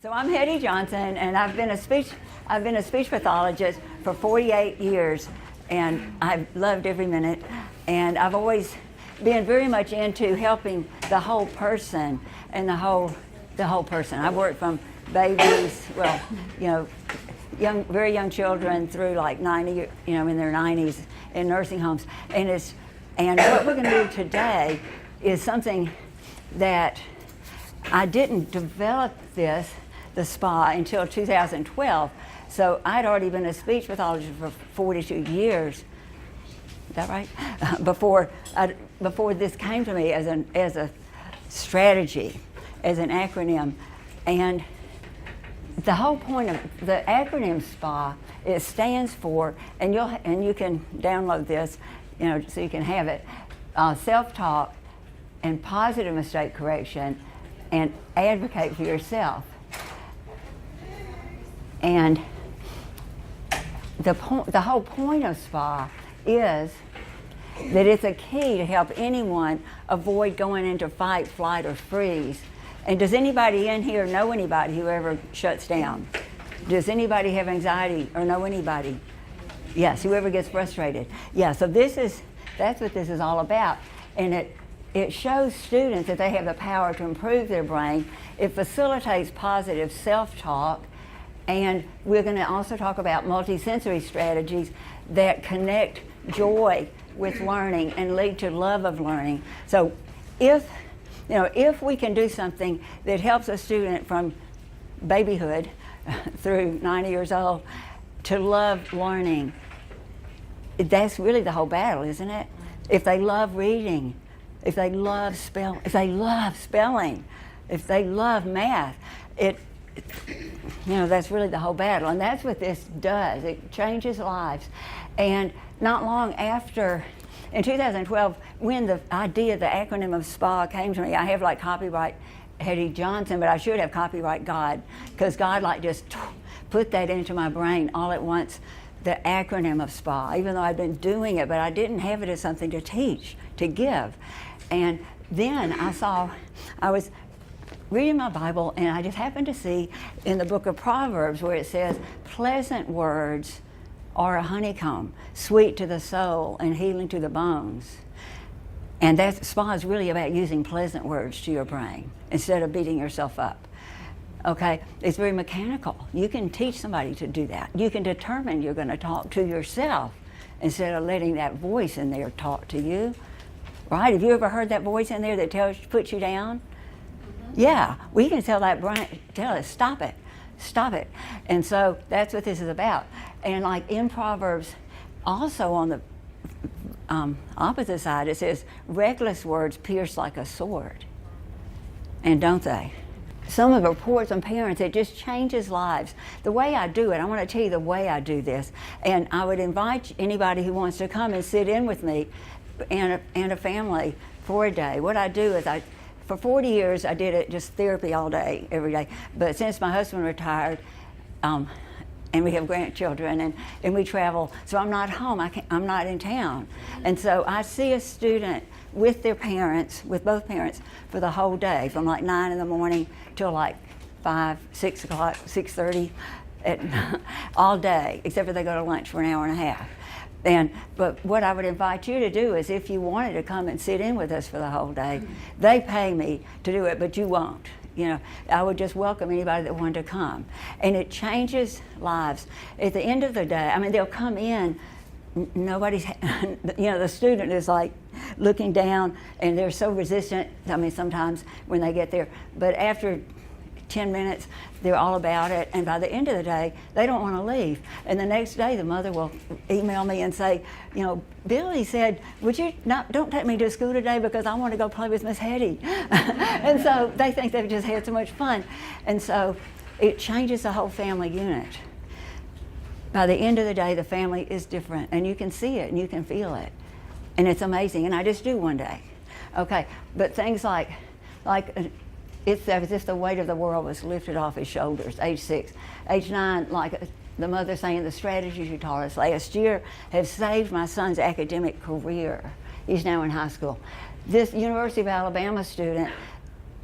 So I'm Hettie Johnson, and I've been a speech pathologist for 48 years, and I've loved every minute. And I've always been very much into helping the whole person and the whole person. I've worked from babies, very young children through like 90, in their 90s in nursing homes. And what we're going to do today is something that I didn't develop the SPA until 2012. So I'd already been a speech pathologist for 42 years. Is that right? Before this came to me as a strategy, as an acronym. And the whole point of the acronym SPA, it stands for, and you can download this, so you can have it, self-talk and positive mistake correction and advocate for yourself. And the whole point of SPA is that it's a key to help anyone avoid going into fight, flight, or freeze. And does anybody in here know anybody who ever shuts down? Does anybody have anxiety or know anybody? Yes, whoever gets frustrated. Yeah, so that's what this is all about. And it shows students that they have the power to improve their brain. It facilitates positive self-talk. And we're going to also talk about multisensory strategies that connect joy with learning and lead to love of learning. So if we can do something that helps a student from babyhood through 90 years old to love learning, that's really the whole battle, isn't it? If they love reading, if they love spelling, if they love math, that's really the whole battle. And that's what this does. It changes lives. And not long after, in 2012, when the idea, the acronym of SPA came to me, I have copyright Hettie Johnson, but I should have copyright God, because God just put that into my brain all at once, the acronym of SPA, even though I'd been doing it, but I didn't have it as something to teach, to give. And then I was reading my Bible, and I just happened to see in the book of Proverbs where it says, pleasant words are a honeycomb, sweet to the soul and healing to the bones. And that SPA is really about using pleasant words to your brain instead of beating yourself up. Okay? It's very mechanical. You can teach somebody to do that. You can determine you're going to talk to yourself instead of letting that voice in there talk to you. Right? Have you ever heard that voice in there that puts you down? Yeah, we can tell that brain, tell it, stop it. And so that's what this is about. And in Proverbs, also on the opposite side, it says, reckless words pierce like a sword. And don't they? Some of the reports on parents, it just changes lives. The way I do it, I want to tell you the way I do this. And I would invite anybody who wants to come and sit in with me and a family for a day. What I do is for 40 years, I did it just therapy all day, every day. But since my husband retired, and we have grandchildren, and we travel, so I'm not home, I'm not in town. And so I see a student with their parents, with both parents, for the whole day, from 9 in the morning till 5, 6 o'clock, 6:30, all day, except for they go to lunch for an hour and a half. But what I would invite you to do is, if you wanted to come and sit in with us for the whole day, they pay me to do it, but you won't. I would just welcome anybody that wanted to come. And it changes lives. At the end of the day, they'll come in, nobody's, the student is looking down, and they're so resistant, sometimes when they get there. But after 10 minutes, they're all about it, and by the end of the day, they don't want to leave. And the next day, the mother will email me and say, Billy said, don't take me to school today because I want to go play with Miss Hettie. And so they think they've just had so much fun. And so it changes the whole family unit. By the end of the day, the family is different, and you can see it and you can feel it. And it's amazing, and I just do one day. Okay, but things it's as if the weight of the world was lifted off his shoulders, age 6. Age 9, the mother saying, the strategies you taught us last year have saved my son's academic career. He's now in high school. This University of Alabama student,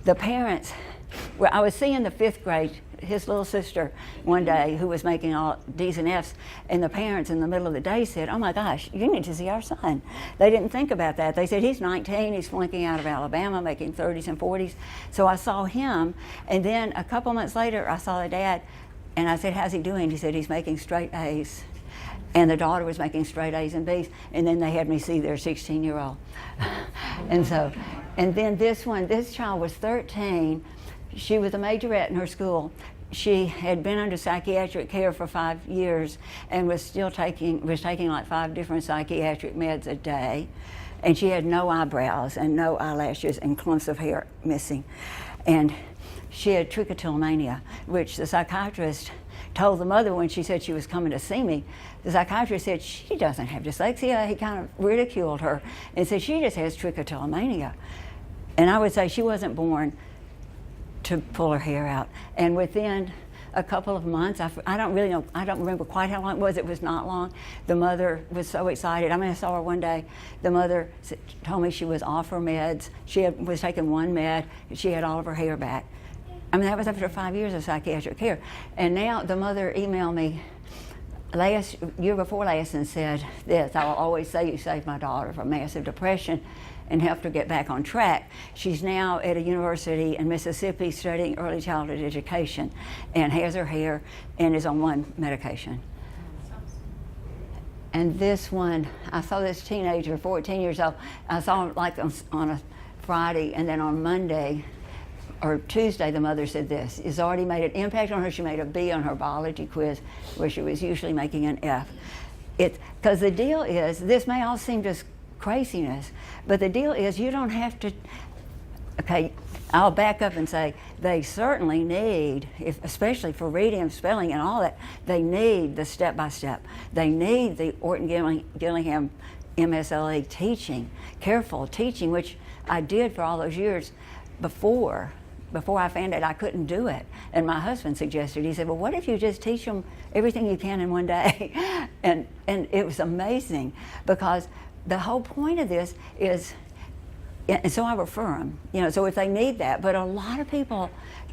the parents well, I was seeing the 5th grade, his little sister, one day, who was making all D's and F's, and the parents in the middle of the day said, "Oh my gosh, you need to see our son." They didn't think about that. They said, "He's 19, he's flunking out of Alabama, making 30s and 40s. So I saw him, and then a couple months later, I saw the dad, and I said, "How's he doing?" He said, "He's making straight A's." And the daughter was making straight A's and B's, and then they had me see their 16-year-old. And then this child was 13. She was a majorette in her school. She had been under psychiatric care for 5 years and was taking like 5 different psychiatric meds a day. And she had no eyebrows and no eyelashes and clumps of hair missing. And she had trichotillomania, which the psychiatrist told the mother when she said she was coming to see me. The psychiatrist said, "She doesn't have dyslexia." He kind of ridiculed her and said, "She just has trichotillomania." And I would say she wasn't born to pull her hair out. And within a couple of months, I don't really know, I don't remember quite how long it was. It was not long. The mother was so excited. I saw her one day. The mother told me she was off her meds. She was taking one med. She had all of her hair back. That was after 5 years of psychiatric care. And now the mother emailed me year before last and said this: "I will always say you saved my daughter from massive depression and helped her get back on track. She's now at a university in Mississippi studying early childhood education and has her hair and is on one medication." And this one, I saw this teenager, 14 years old. I saw him like on a Friday, and then on Monday or Tuesday, the mother said this: "It's already made an impact on her. She made a B on her biology quiz, where she was usually making an F." Because the deal is, this may all seem just craziness, but the deal is you don't have to, okay, I'll back up and say they certainly need, especially for reading and spelling and all that, they need the step-by-step. They need the Orton-Gillingham MSLE teaching, careful teaching, which I did for all those years before I found out I couldn't do it. And my husband suggested, he said, "Well, what if you just teach them everything you can in one day?" and it was amazing, because the whole point of this is, and so I refer them, so if they need that. But a lot of people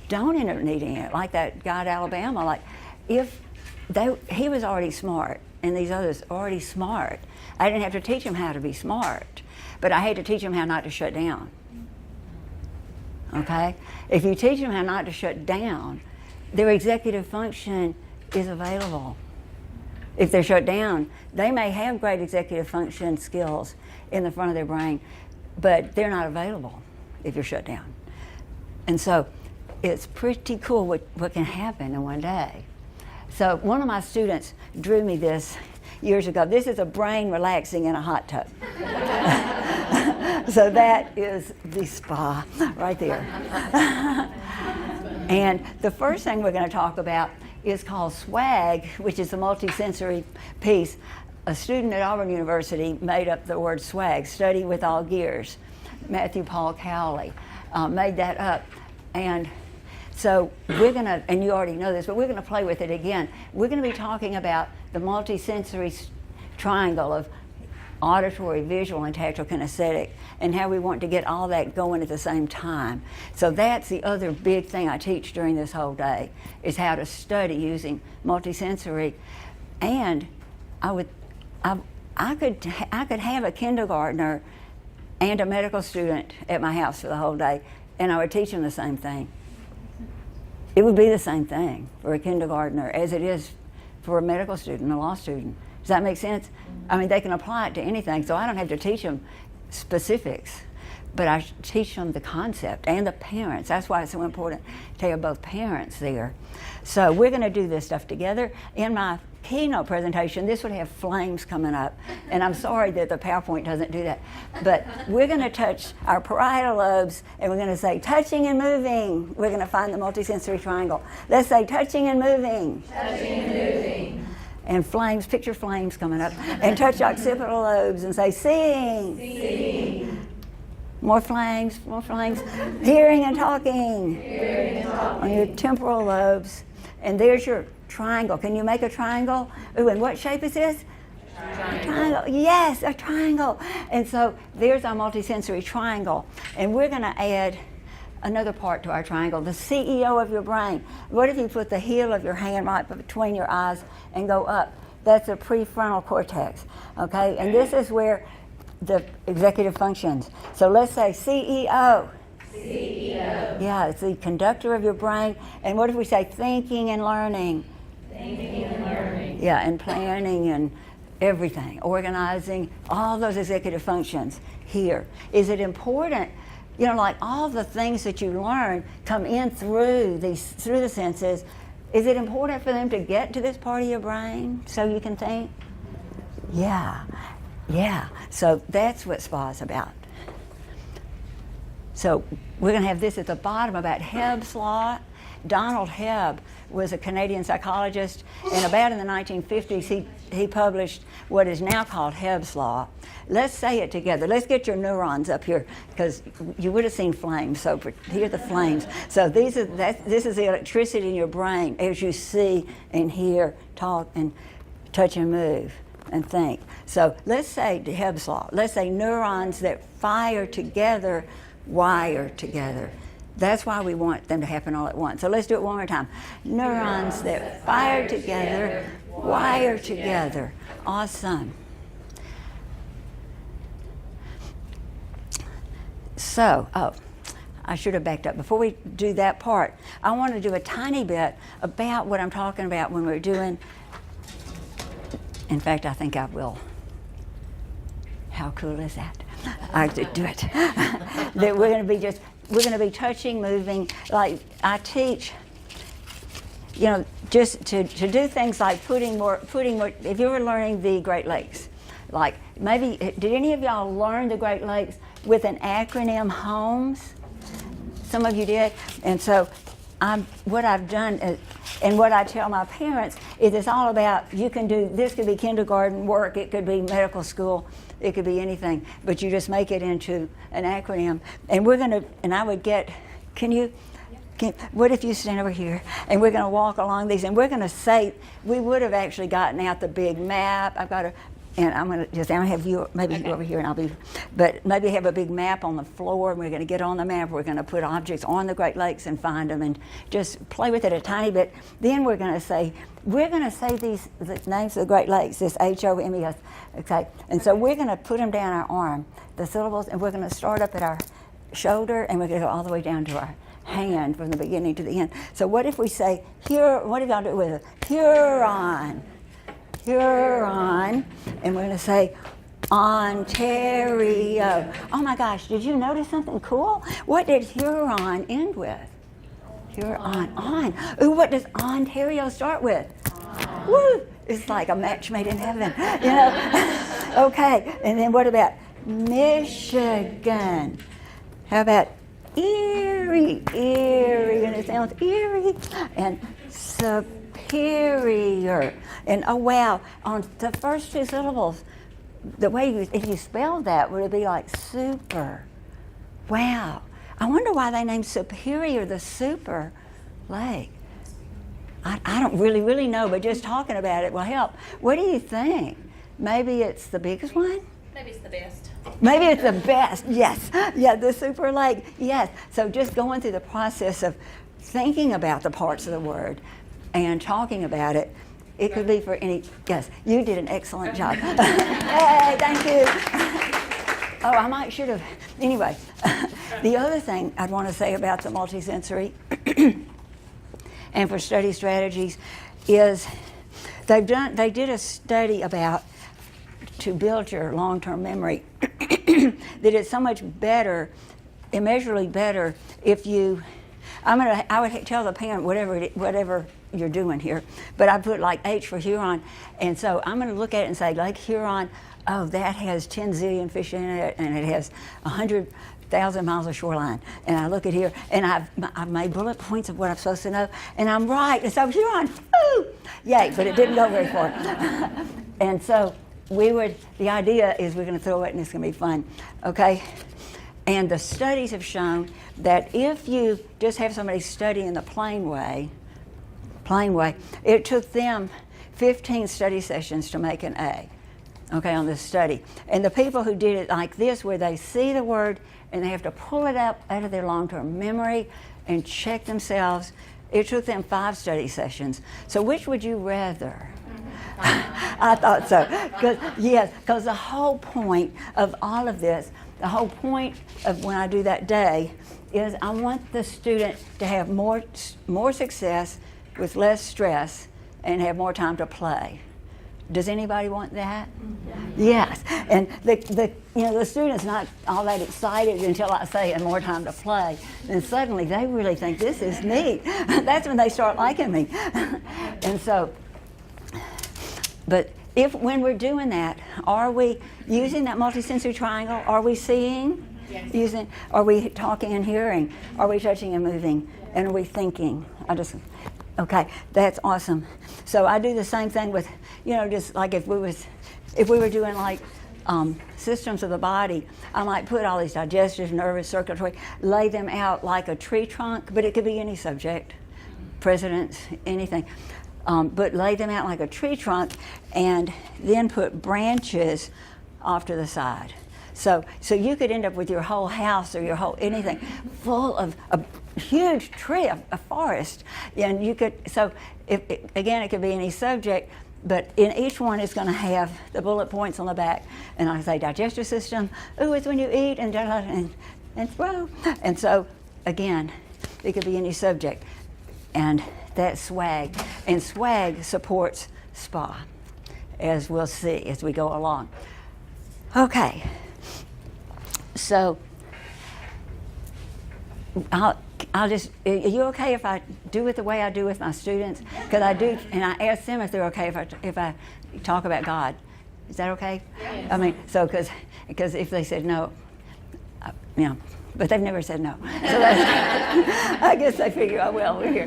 don't end up needing it, like that guy at Alabama. Like, he was already smart, and these others are already smart. I didn't have to teach them how to be smart, but I had to teach them how not to shut down. Okay? If you teach them how not to shut down, their executive function is available. If they're shut down, they may have great executive function skills in the front of their brain, but they're not available if you're shut down. And so it's pretty cool what can happen in one day. So one of my students drew me this years ago. This is a brain relaxing in a hot tub. So that is the spa right there. And the first thing we're going to talk about is called SWAG, which is the multisensory piece. A student at Auburn University made up the word SWAG, study with all gears. Matthew Paul Cowley made that up. And so we're going to, and you already know this, but we're going to play with it again. We're going to be talking about the multisensory triangle of auditory, visual, and tactile kinesthetic, and how we want to get all that going at the same time. So that's the other big thing I teach during this whole day, is how to study using multisensory. And I could have a kindergartner and a medical student at my house for the whole day, and I would teach them the same thing. It would be the same thing for a kindergartner as it is for a medical student, a law student. Does that make sense? They can apply it to anything, so I don't have to teach them specifics, but I teach them the concept, and the parents. That's why it's so important to have both parents there. So we're going to do this stuff together. In my keynote presentation, this would have flames coming up, and I'm sorry that the PowerPoint doesn't do that, but we're going to touch our parietal lobes, and we're going to say touching and moving. We're going to find the multisensory triangle. Let's say touching and moving. Touching and moving. And flames, picture flames coming up, and touch occipital lobes and say seeing. Seeing. More flames, more flames. Hearing and talking. Hearing and talking. On your temporal lobes. And there's your triangle. Can you make a triangle? Ooh, and what shape is this? Triangle. Yes, a triangle. And so there's our multisensory triangle. And we're going to add another part to our triangle, the CEO of your brain. What if you put the heel of your hand right between your eyes and go up? That's the prefrontal cortex, okay? And this is where the executive functions. So let's say CEO. CEO. Yeah, it's the conductor of your brain. And what if we say thinking and learning? Thinking and learning. Yeah, and planning and everything, organizing, all those executive functions here. Is it important? You know, like all the things that you learn come in through the senses. Is it important for them to get to this part of your brain so you can think? Yeah. So that's what SPA is about. So we're going to have this at the bottom about Hebb's law. Donald Hebb was a Canadian psychologist, and about in the 1950s he published what is now called Hebb's law. Let's say it together. Let's get your neurons up here, because you would have seen flames. So here are the flames. So this is the electricity in your brain as you see and hear, talk, and touch and move and think. So let's say Hebb's law. Let's say neurons that fire together wire together. That's why we want them to happen all at once. So let's do it one more time. Neurons that fire together, wire together. Awesome. So, I should have backed up. Before we do that part, I want to do a tiny bit about what I'm talking about when we're doing. In fact, I think I will. How cool is that? I did do it. That we're going to be touching, moving. Like I teach, you know, just to do things like putting more. If you were learning the Great Lakes, like maybe did any of y'all learn the Great Lakes with an acronym, HOMES? Some of you did, and so what I've done is, and what I tell my parents is it's all about, you can do, this could be kindergarten work, it could be medical school, it could be anything, but you just make it into an acronym. And we're going to, and I would get, what if you stand over here, and we're going to walk along these, and we're going to say, we would have actually gotten out the big map. I've got a, and I'm going to have you, maybe you over here, and I'll be, but maybe have a big map on the floor, and we're going to get on the map, we're going to put objects on the Great Lakes and find them and just play with it a tiny bit. Then we're going to say these, the names of the Great Lakes, this HOMES, okay? And so we're going to put them down our arm, the syllables, and we're going to start up at our shoulder, and we're going to go all the way down to our hand from the beginning to the end. So what if we say, what if y'all do it with us? Huron. Huron, and we're going to say Ontario. Oh my gosh, did you notice something cool? What did Huron end with? Huron, on. Ooh, what does Ontario start with? Woo! It's like a match made in heaven, you know? Okay, and then what about Michigan? How about Erie, and it sounds eerie, and superior, and oh wow, on the first two syllables, the way if you spelled that, would it be like super? Wow, I wonder why they named Superior the Super Lake. I don't really know, but just talking about it will help. What do you think? Maybe it's the biggest one? Maybe it's the best. Maybe it's the best, yes. Yeah, the Super Lake, yes. So just going through the process of thinking about the parts of the word and talking about it, it could be for any, yes, you did an excellent job. Hey, thank you. Oh, I should have, anyway. The other thing I'd want to say about the multisensory and for study strategies is they did a study about to build your long-term memory that it's so much better, immeasurably better if you, I would tell the parent whatever you're doing here, but I put like H for Huron, and so I'm going to look at it and say Lake Huron, oh, that has 10 zillion fish in it, and it has 100,000 miles of shoreline. And I look at here, and I've made bullet points of what I'm supposed to know, and I'm right. And so Huron, woo, yay! But it didn't go very far. And so the idea is we're going to throw it, and it's going to be fun, okay? And the studies have shown that if you just have somebody study in the plain way, it took them 15 study sessions to make an A. okay, on this study. And the people who did it like this, where they see the word and they have to pull it up out of their long-term memory and check themselves, it took them 5 study sessions. So which would you rather? I thought so. Because the whole point of all of this, the whole point of when I do that day is I want the student to have more success with less stress and have more time to play. Does anybody want that? Yes. And the student's not all that excited until I say, and more time to play. And suddenly they really think, this is neat. That's when they start liking me. And so, but when we're doing that, are we using that multisensory triangle? Are we seeing? Yes. Are we talking and hearing? Are we touching and moving? And are we thinking? Okay, that's awesome. So I do the same thing with, just like if we were doing like systems of the body, I might put all these digestive, nervous, circulatory, lay them out like a tree trunk, but it could be any subject, presidents, anything. But lay them out like a tree trunk and then put branches off to the side. So you could end up with your whole house or your whole anything full of a huge tree, a forest. And you could, again, it could be any subject, but in each one it's going to have the bullet points on the back. And I say digestive system, it's when you eat and throw. And so, again, it could be any subject. And that's swag. And swag supports SPA, as we'll see as we go along. Okay. So I'll just, are you okay if I do it the way I do with my students? Because I do, and I ask them if they're okay if I talk about God. Is that okay? Yes. I mean, so because if they said no, but they've never said no. So that's, I guess they figure, oh well, we're here.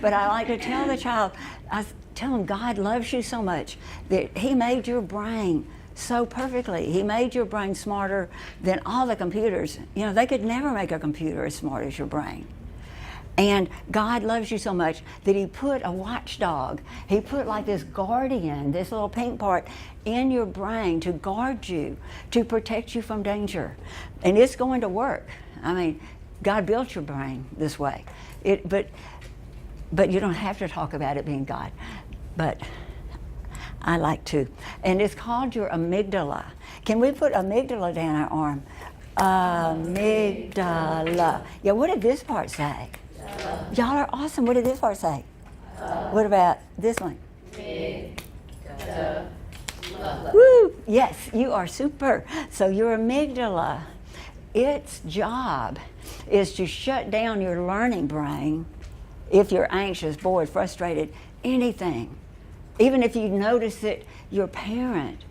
But I like to tell the child, I tell them God loves you so much that He made your brain so perfectly. He made your brain smarter than all the computers. They could never make a computer as smart as your brain. And God loves you so much that He put a watchdog. He put like this guardian, this little pink part in your brain to guard you, to protect you from danger. And it's going to work. I mean, God built your brain this way. But you don't have to talk about it being God. But I like to. And it's called your amygdala. Can we put amygdala down our arm? Amygdala. Yeah, what did this part say? Y'all are awesome. What did this part say? What about this one? Amygdala. Woo! Yes, you are super. So your amygdala, its job is to shut down your learning brain if you're anxious, bored, frustrated, anything. Even if you notice that your parent,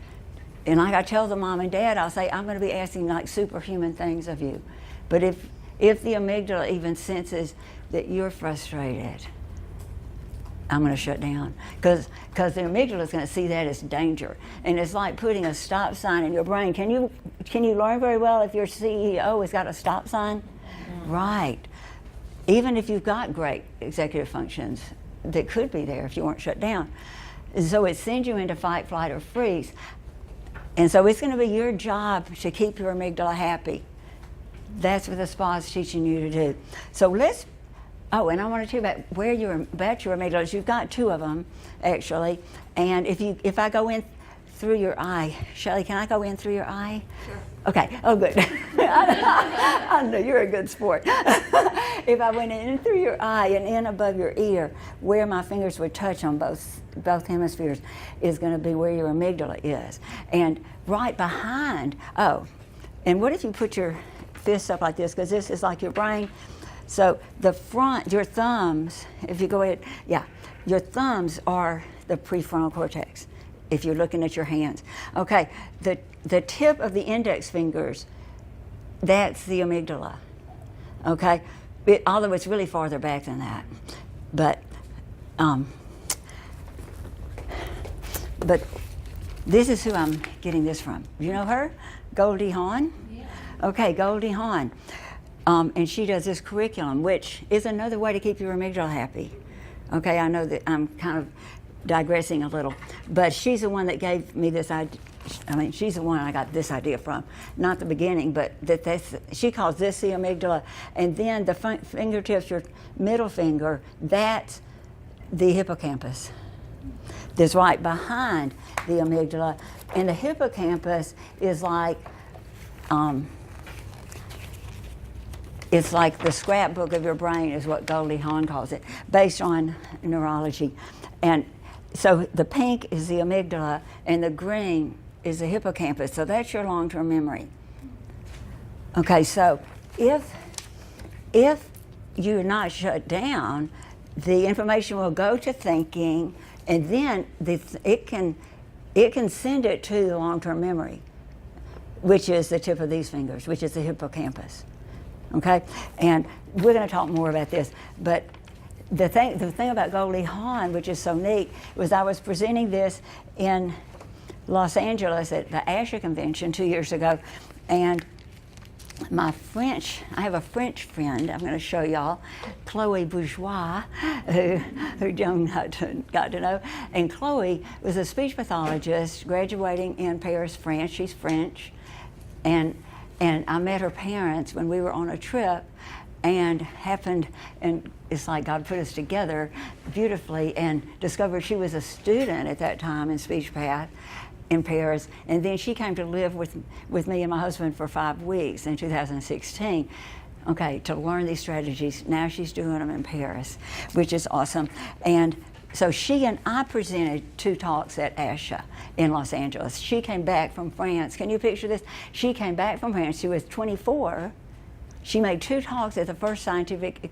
and like I tell the mom and dad, I'll say, I'm going to be asking like superhuman things of you. But if the amygdala even senses that you're frustrated, I'm going to shut down. Because the amygdala is going to see that as danger. And it's like putting a stop sign in your brain. Can you learn very well if your CEO has got a stop sign? Mm-hmm. Right. Even if you've got great executive functions that could be there if you weren't shut down. So it sends you into fight, flight, or freeze. And so it's going to be your job to keep your amygdala happy. That's what the SPA is teaching you to do. So and I want to tell you about your amygdalas. You've got 2 of them, actually. And if I go in through your eye, Shelley, can I go in through your eye? Sure. Okay. Oh, good. I know you're a good sport. If I went in through your eye and in above your ear, where my fingers would touch on both hemispheres is going to be where your amygdala is. And right behind, and what if you put your fists up like this, because this is like your brain. So the front, your thumbs, if you go ahead, your thumbs are the prefrontal cortex, if you're looking at your hands. Okay, the tip of the index fingers, that's the amygdala. Okay, although it's really farther back than that. But this is who I'm getting this from. You know her? Goldie Hawn? Yeah. Okay, Goldie Hawn. And she does this curriculum, which is another way to keep your amygdala happy. Okay, I know that I'm kind of digressing a little, but she's the one that gave me this idea. I mean, she's the one I got this idea from, not the beginning, but she calls this the amygdala, and then the fingertips, your middle finger, that's the hippocampus. That's right behind the amygdala, and the hippocampus is like, it's like the scrapbook of your brain, is what Goldie Hawn calls it, based on neurology. And so the pink is the amygdala, and the green is the hippocampus. So that's your long-term memory. Okay, so if you're not shut down, the information will go to thinking, and then it can send it to the long-term memory, which is the tip of these fingers, which is the hippocampus. Okay, and we're going to talk more about this, but the thing about Goldie Hawn, which is so neat, was I was presenting this in Los Angeles at the ASHA convention 2 years ago, and I have a French friend I'm going to show y'all, Chloe Bourgeois, who Joan got to know, and Chloe was a speech pathologist graduating in Paris, France. She's French, and I met her parents when we were on a trip, and it's like God put us together beautifully, and discovered she was a student at that time in speech path in Paris, and then she came to live with me and my husband for 5 weeks in 2016, okay, to learn these strategies. Now she's doing them in Paris, which is awesome. And so she and I presented 2 talks at ASHA in Los Angeles. She came back from France. Can you picture this? She came back from France. She was 24. She made 2 talks at the first scientific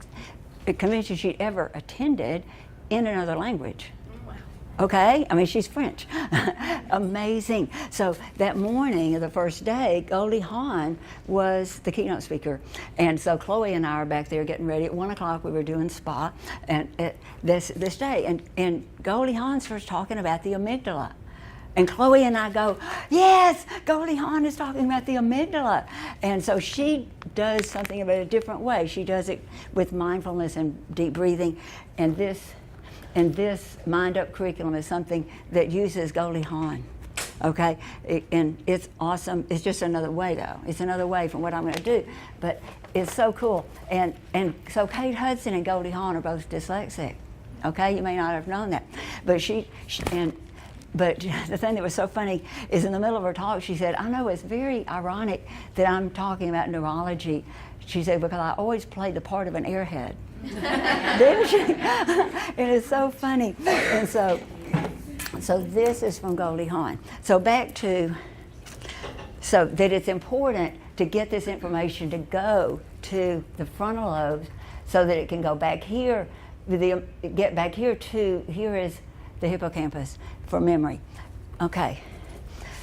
convention she'd ever attended in another language. Okay? I mean, she's French. Amazing. So that morning of the first day, Goldie Hawn was the keynote speaker. And so Chloe and I are back there getting ready. At 1 o'clock, we were doing spa and this day. And Goldie Hawn starts talking about the amygdala. And Chloe and I go, yes, Goldie Hawn is talking about the amygdala. And so she does something about it a different way. She does it with mindfulness and deep breathing. And this Mind Up curriculum is something that uses Goldie Hawn, okay? And it's awesome. It's just another way, though. It's another way from what I'm going to do. But it's so cool. And so Kate Hudson and Goldie Hawn are both dyslexic, okay? You may not have known that. But the thing that was so funny is in the middle of her talk, she said, I know it's very ironic that I'm talking about neurology. She said, because I always played the part of an airhead. Didn't she? It is so funny. And so this is from Goldie Hawn. So back to, so that it's important to get this information to go to the frontal lobes so that it can go back here, get back here to, here is the hippocampus for memory. Okay,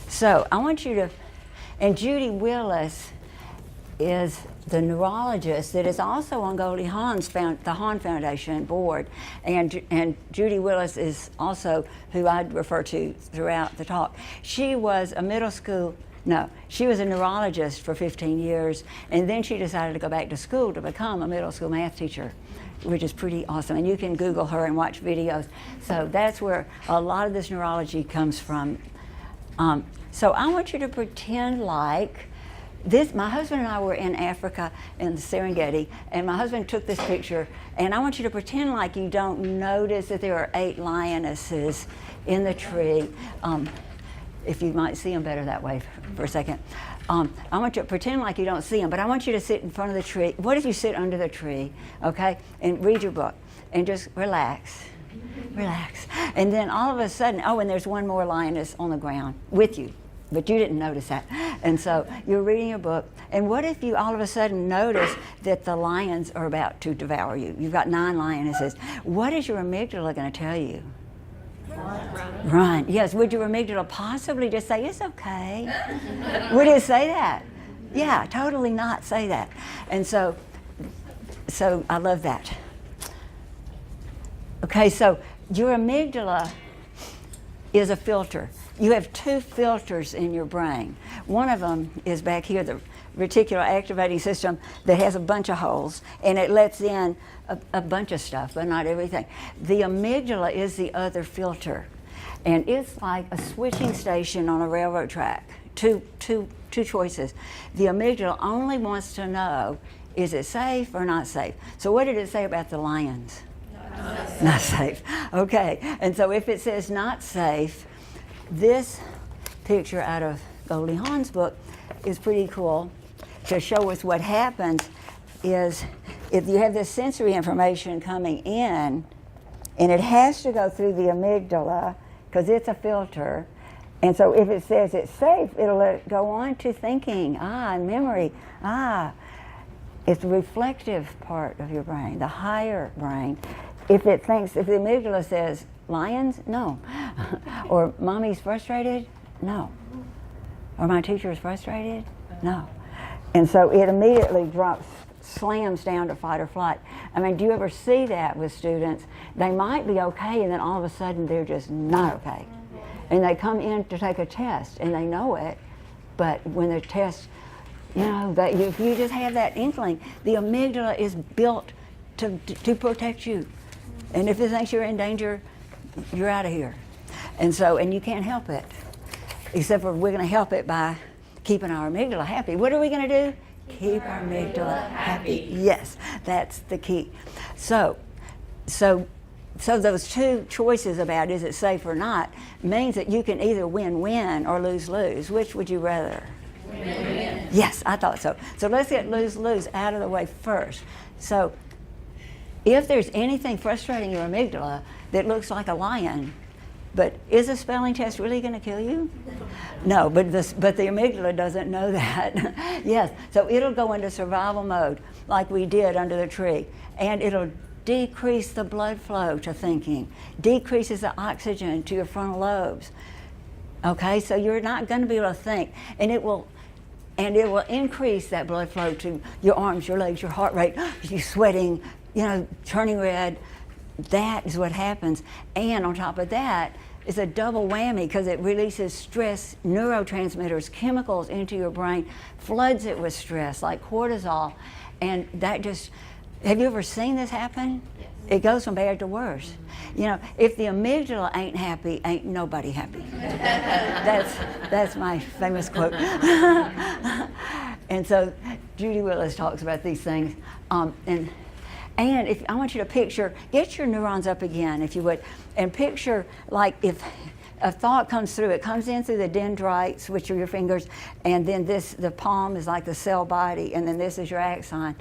so I want you to, and Judy Willis is the neurologist that is also on Goldie Hawn's the Hawn Foundation board, and Judy Willis is also who I'd refer to throughout the talk. She was she was a neurologist for 15 years, and then she decided to go back to school to become a middle school math teacher, which is pretty awesome. And you can Google her and watch videos. So that's where a lot of this neurology comes from. So I want you to pretend like this. My husband and I were in Africa in the Serengeti, and my husband took this picture, and I want you to pretend like you don't notice that there are 8 lionesses in the tree. If you might see them better that way for a second. I want you to pretend like you don't see them, but I want you to sit in front of the tree. What if you sit under the tree, okay, and read your book and just relax, relax. And then all of a sudden, oh, and there's one more lioness on the ground with you, but you didn't notice that. And so you're reading your book, and what if you all of a sudden notice that the lions are about to devour you? You've got 9 lionesses. What is your amygdala going to tell you? Run. Yes. Would your amygdala possibly just say, it's okay? Would it say that? Yeah, totally not say that. And so I love that. Okay, so your amygdala is a filter. You have 2 filters in your brain. One of them is back here, the reticular activating system that has a bunch of holes, and it lets in a bunch of stuff, but not everything. The amygdala is the other filter, and it's like a switching station on a railroad track. Two choices. The amygdala only wants to know, is it safe or not safe? So what did it say about the lions? Not safe. Okay, and so if it says not safe, this picture out of Goldie Hawn's book is pretty cool to show us what happens is if you have this sensory information coming in, and it has to go through the amygdala because it's a filter. And so if it says it's safe, it'll let it go on to thinking, memory, it's the reflective part of your brain, the higher brain. If the amygdala says lions, no. Or mommy's frustrated, no. Or my teacher is frustrated, no. And so it immediately slams down to fight or flight. I mean, do you ever see that with students? They might be okay, and then all of a sudden they're just not okay. And they come in to take a test, and they know it, but when the test, if you just have that inkling, the amygdala is built to protect you. And if it thinks you're in danger, you're out of here. And you can't help it, except for we're going to help it by keeping our amygdala happy. What are we going to do? Keep our amygdala happy. Yes, that's the key. So those two choices about is it safe or not means that you can either win-win or lose-lose. Which would you rather? Win-win. Yes, I thought so. So let's get lose-lose out of the way first. So if there's anything frustrating your amygdala that looks like a lion, but is a spelling test really going to kill you? No, but the amygdala doesn't know that. Yes, so it'll go into survival mode like we did under the tree, and it'll decrease the blood flow to thinking, decreases the oxygen to your frontal lobes. Okay, so you're not going to be able to think, and it will increase that blood flow to your arms, your legs, your heart rate, you sweating, turning red. That is what happens. And on top of that is a double whammy because it releases stress neurotransmitters, chemicals into your brain, floods it with stress like cortisol. And that just, have you ever seen this happen? Yes. It goes from bad to worse. If the amygdala ain't happy, ain't nobody happy. That's my famous quote. And so Judy Willis talks about these things. And if I want you to picture, get your neurons up again, if you would, and picture like if a thought comes through, it comes in through the dendrites, which are your fingers, and then the palm is like the cell body, and then this is your axon.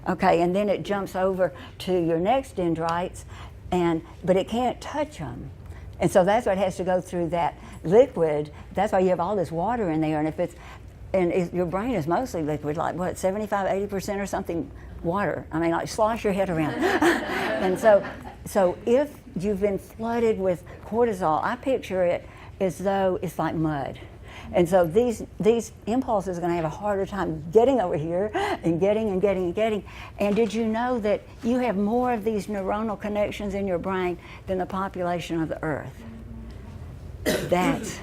Okay, and then it jumps over to your next dendrites, but it can't touch them. And so that's what has to go through that liquid. That's why you have all this water in there, and your brain is mostly liquid, like what, 75, 80% or something water. I mean, like slosh your head around. And so if you've been flooded with cortisol, I picture it as though it's like mud. And so these impulses are going to have a harder time getting over here and getting. And did you know that you have more of these neuronal connections in your brain than the population of the earth? That's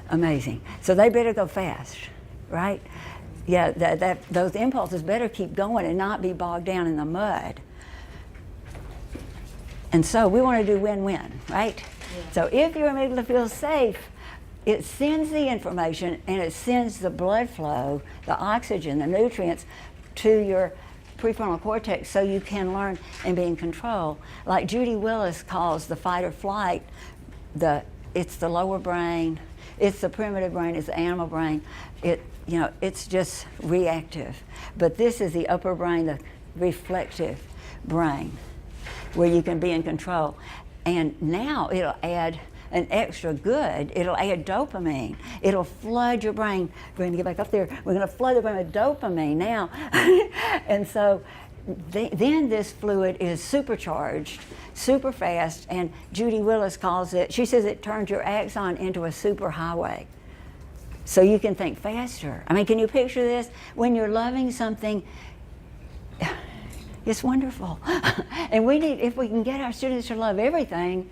amazing. So they better go fast, right? Yeah, those impulses better keep going and not be bogged down in the mud. And so we want to do win-win, right? Yeah. So if your amygdala feels safe, it sends the information and it sends the blood flow, the oxygen, the nutrients to your prefrontal cortex so you can learn and be in control. Like Judy Willis calls the fight or flight, it's the lower brain, it's the primitive brain, it's the animal brain. It's just reactive. But this is the upper brain, the reflective brain, where you can be in control. And now it'll add an extra good. It'll add dopamine. It'll flood your brain. We're going to get back up there. We're going to flood the brain with dopamine now. And so then this fluid is supercharged, super fast, and Judy Willis calls it, she says it turns your axon into a superhighway. So you can think faster. I mean, can you picture this? When you're loving something, it's wonderful. And if we can get our students to love everything,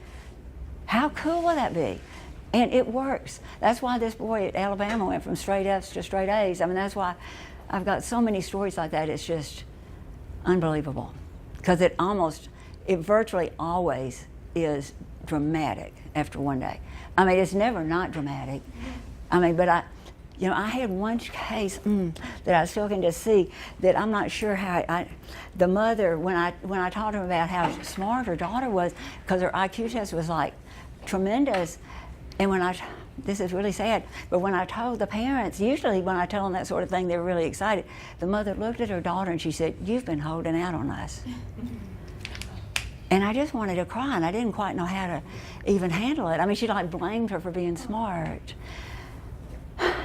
how cool will that be? And it works. That's why this boy at Alabama went from straight F's to straight A's. I mean, that's why I've got so many stories like that. It's just unbelievable, because it virtually always is dramatic after one day. I mean, it's never not dramatic. I mean, but I had one case that I still can just see that I'm not sure how the mother, when I talked to her about how smart her daughter was, because her IQ test was like tremendous, and this is really sad, but when I told the parents, usually when I tell them that sort of thing, they're really excited. The mother looked at her daughter and she said, "You've been holding out on us." And I just wanted to cry, and I didn't quite know how to even handle it. I mean, she like blamed her for being smart.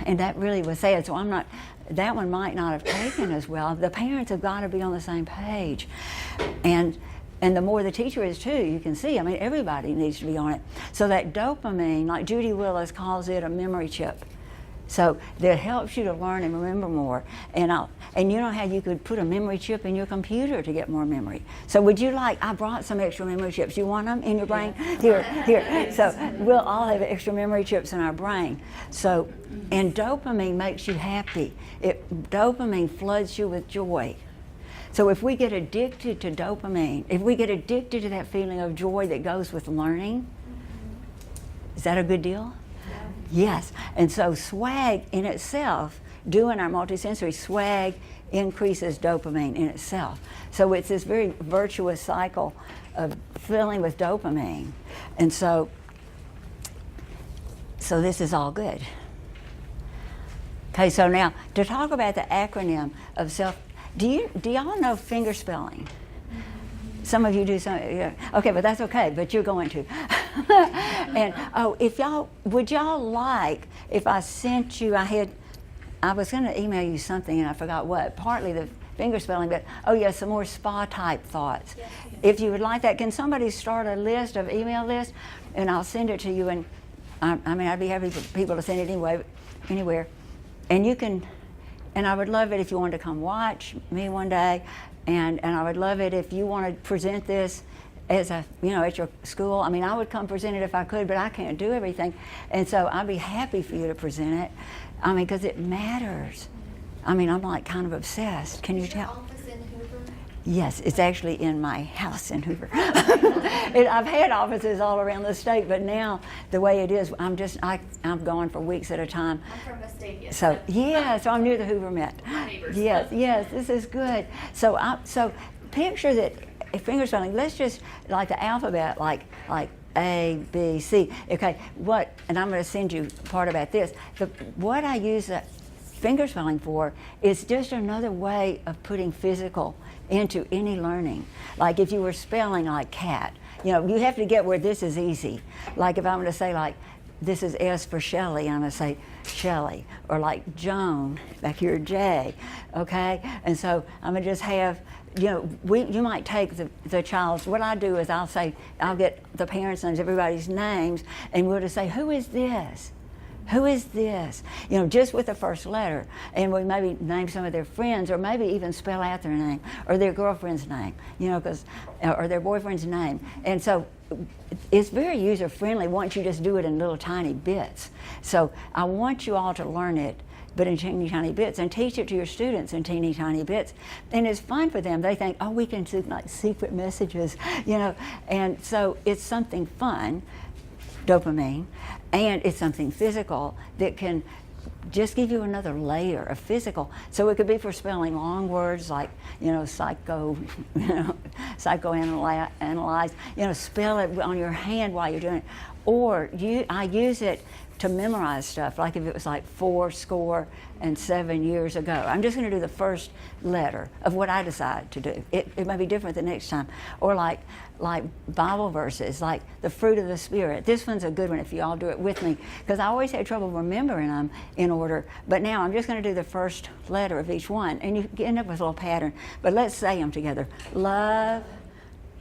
And that really was sad. So that one might not have taken as well. The parents have got to be on the same page. And the more the teacher is too, you can see, I mean, everybody needs to be on it. So that dopamine, like Judy Willis calls it, a memory chip. So that helps you to learn and remember more. And you know how you could put a memory chip in your computer to get more memory. So would you I brought some extra memory chips. You want them in your brain? Here. So we'll all have extra memory chips in our brain. So, and dopamine makes you happy. Dopamine floods you with joy. So if we get addicted to dopamine, if we get addicted to that feeling of joy that goes with learning, is that a good deal? Yes, and so swag in itself, doing our multisensory swag increases dopamine in itself. So it's this very virtuous cycle of filling with dopamine. And so this is all good. Okay, so now to talk about the acronym of do y'all know finger spelling? Some of you do some, yeah. Okay, but that's okay, but you're going to. And would y'all like if I sent you, I was going to email you something and I forgot what, partly the finger spelling, but some more spa type thoughts. Yes. If you would like that, can somebody start a list of email list, and I'll send it to you, and I'd be happy for people to send it anywhere. And you can, and I would love it if you wanted to come watch me one day. And I would love it if you want to present this as at your school. I mean, I would come present it if I could, but I can't do everything. And so I'd be happy for you to present it. I mean, because it matters. I mean, I'm like kind of obsessed. Can you tell? Office in Hoover? Yes, it's actually in my house in Hoover. I've had offices all around the state, but now the way it is, I'm gone for weeks at a time. I'm from Vestavia. So I'm near the Hoover Met. Neighbors. Yes, this is good. So picture that finger spelling. Let's just like the alphabet, like A, B, C. Okay, and I'm going to send you part about this. What I use finger spelling for is just another way of putting physical into any learning. Like if you were spelling like cat, you have to get where this is easy. Like if I'm going to say like, this is S for Shelley, I'm going to say Shelley. Or like Joan, back here J, okay? And so I'm going to just have, you might take the child's, what I do is I'll get the parents' names, everybody's names, and we'll just say, who is this? Who is this? Just with the first letter. And we maybe name some of their friends, or maybe even spell out their name, or their girlfriend's name, or their boyfriend's name. And so it's very user-friendly once you just do it in little tiny bits. So I want you all to learn it, but in teeny tiny bits, and teach it to your students in teeny tiny bits. And it's fun for them. They think, we can do like secret messages, And so it's something fun, dopamine, and it's something physical that can just give you another layer of physical. So it could be for spelling long words like, psychoanalyze, spell it on your hand while you're doing it. Or I use it to memorize stuff, like if it was like 7 years ago. I'm just going to do the first letter of what I decide to do. It may be different the next time. Or like Bible verses, like the fruit of the Spirit. This one's a good one if you all do it with me, because I always had trouble remembering them in order. But now I'm just going to do the first letter of each one, and you end up with a little pattern. But let's say them together. Love,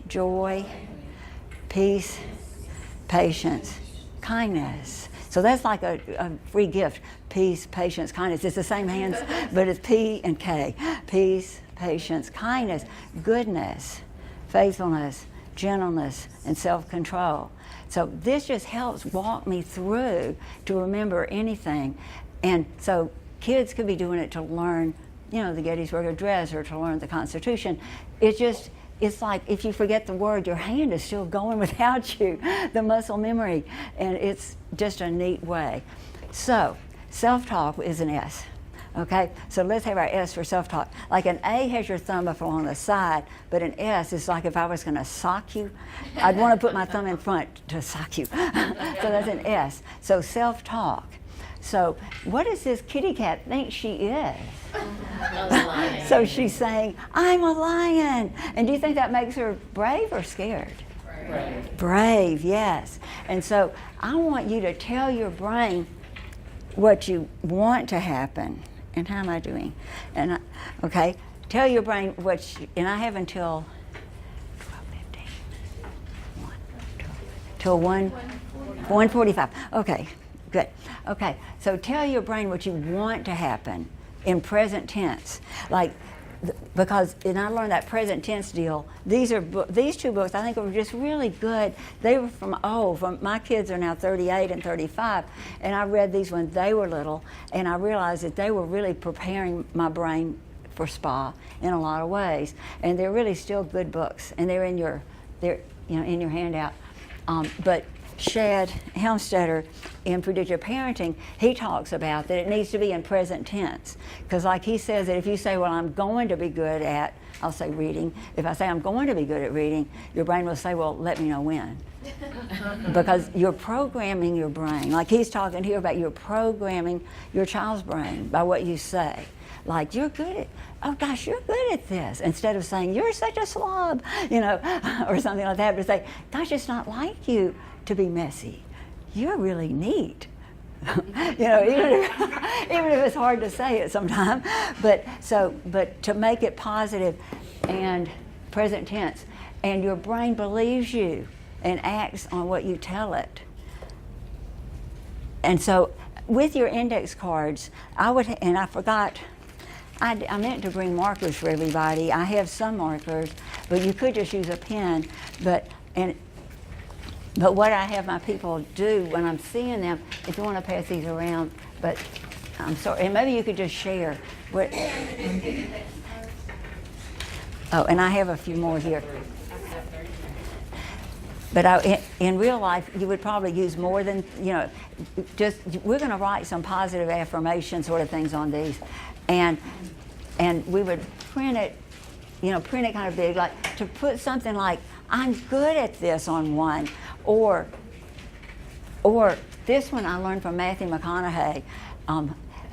joy, peace, patience, kindness. So that's like a free gift. Peace, patience, kindness. It's the same hands, but it's P and K. Peace, patience, kindness, goodness, faithfulness, gentleness, and self-control. So this just helps walk me through to remember anything. And so kids could be doing it to learn the Gettysburg Address or to learn the Constitution. It's like if you forget the word, your hand is still going without you, the muscle memory, and it's just a neat way. So, self-talk is an S. Okay, so let's have our S for self-talk. Like an A has your thumb up along the side, but an S is like if I was going to sock you, I'd want to put my thumb in front to sock you. So that's an S. So self-talk. So what does this kitty cat think she is? So she's saying, I'm a lion. And do you think that makes her brave or scared? Brave. Brave, yes. And so I want you to tell your brain what you want to happen. And how am I doing? And okay, tell your brain and I have until 12:15. 1, 12, till 1:45. Okay, good. Okay, so tell your brain what you want to happen in present tense. Because I learned that present tense deal. These two books I think were just really good. They were from my kids are now 38 and 35, and I read these when they were little, and I realized that they were really preparing my brain for SPA in a lot of ways, and they're really still good books, and they're in your handout. But Shad Helmstetter in Predictive Parenting, he talks about that it needs to be in present tense. Because like he says that if you say, well, I'm going to be good at, I'll say reading. If I say I'm going to be good at reading, your brain will say, well, let me know when. Because you're programming your brain. Like he's talking here about you're programming your child's brain by what you say. Like, you're good at, oh gosh, you're good at this. Instead of saying, you're such a slob, or something like that. But say, gosh, it's not like you to be messy. You're really neat. Even if it's hard to say it sometimes. But to make it positive and present tense, and your brain believes you and acts on what you tell it. And so with your index cards, I forgot, I meant to bring markers for everybody. I have some markers, but you could just use a pen. But what I have my people do when I'm seeing them, if you want to pass these around, but I'm sorry, and maybe you could just share. And I have a few more here. But in real life, you would probably use more than, we're going to write some positive affirmation sort of things on these. And we would print it kind of big, like to put something like, I'm good at this on one, or this one I learned from Matthew McConaughey,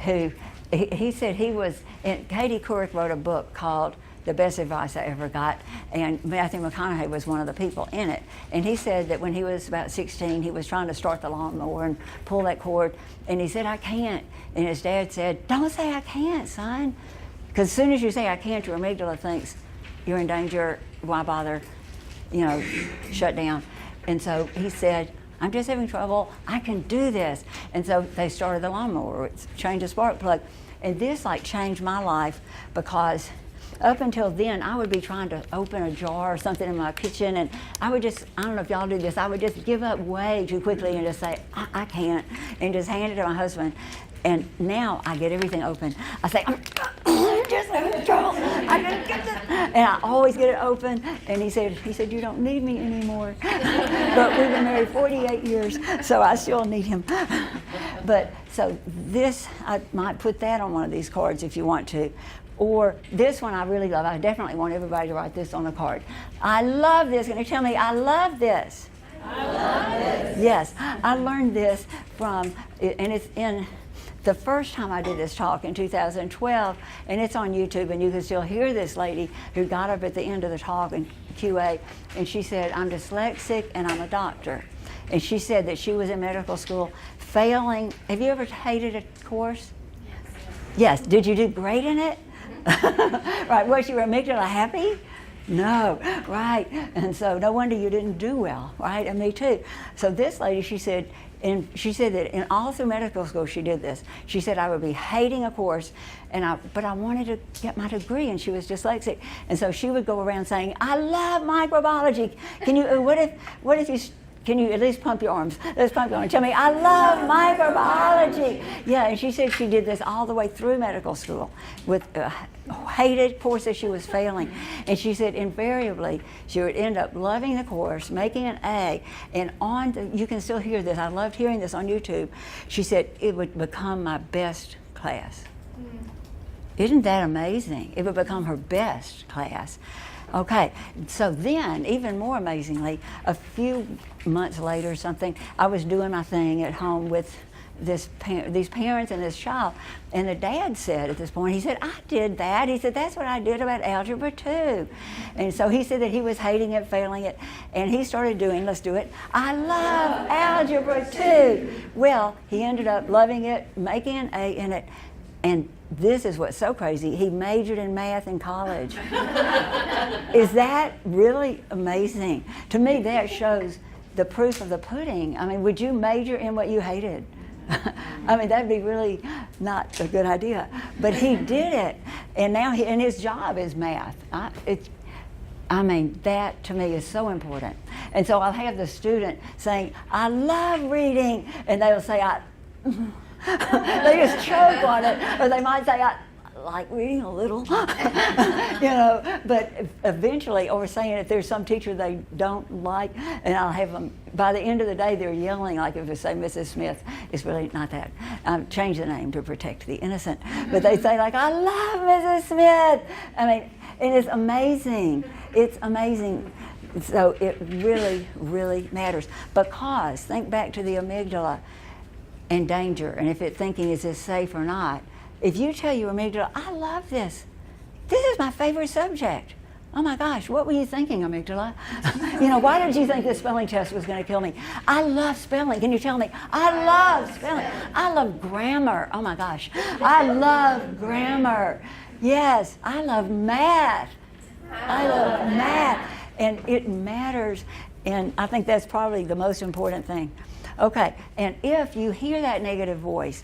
who he said Katie Couric wrote a book called The Best Advice I Ever Got, and Matthew McConaughey was one of the people in it. And he said that when he was about 16, he was trying to start the lawnmower and pull that cord, and he said, I can't. And his dad said, don't say I can't, son. Because as soon as you say I can't, your amygdala thinks you're in danger, why bother, shut down. And so he said, I'm just having trouble, I can do this. And so they started the lawnmower, changed the spark plug. And this changed my life, because up until then, I would be trying to open a jar or something in my kitchen, and I don't know if y'all do this, I would just give up way too quickly and just say, I can't, and just hand it to my husband. And now I get everything open. I say, I'm just having trouble. I can get this. And I always get it open. And he said, you don't need me anymore. But we've been married 48 years, so I still need him. But so this, I might put that on one of these cards if you want to. Or this one I really love. I definitely want everybody to write this on the card. I love this. Can you tell me, I love this? I love this. Yes, I learned this and it's in the first time I did this talk in 2012, and it's on YouTube, and you can still hear this lady who got up at the end of the talk in QA, and she said, I'm dyslexic and I'm a doctor. And she said that she was in medical school failing. Have you ever hated a course? Yes. Did you do great in it? Right, was your amygdala happy? No, right. And so no wonder you didn't do well, right? And me too. So this lady, she said that in all through medical school she did this. She said I would be hating a course, but I wanted to get my degree, and she was dyslexic. And so she would go around saying, I love microbiology. Can you? What if you can you at least pump your arms? Let's pump your arms. Tell me, I love microbiology. Yeah, and she said she did this all the way through medical school with hated courses she was failing. And she said invariably she would end up loving the course, making an A, and you can still hear this. I loved hearing this on YouTube. She said it would become my best class. Isn't that amazing? It would become her best class. Okay, so then, even more amazingly, a few months later or something, I was doing my thing at home with these parents and this child, and the dad said at this point, he said, I did that. He said, that's what I did about Algebra 2. And so he said that he was hating it, failing it, and he started doing, let's do it, I love Algebra 2. Well, he ended up loving it, making an A in it, and this is what's so crazy. He majored in math in college. Is that really amazing? To me, that shows the proof of the pudding. I mean, would you major in what you hated? I mean, that'd be really not a good idea. But he did it, and now and his job is math. I mean, that to me is so important. And so I'll have the student saying, I love reading, and they'll say, they just choke on it, or they might say, I like reading a little, but eventually, or saying if there's some teacher they don't like, and I'll have them, by the end of the day, they're yelling, like if they say Mrs. Smith, it's really not that. Change the name to protect the innocent. But they say like, I love Mrs. Smith. I mean, and it's amazing. It's amazing. So it really, really matters. Because, think back to the amygdala and danger, and if it's thinking, is this safe or not? If you tell your amygdala, I love this. This is my favorite subject. Oh my gosh, what were you thinking, amygdala? Why did you think this spelling test was going to kill me? I love spelling. Can you tell me? I love spelling. I love grammar. Oh my gosh. I love grammar. Yes, I love math. I love math. And it matters, and I think that's probably the most important thing. Okay, and if you hear that negative voice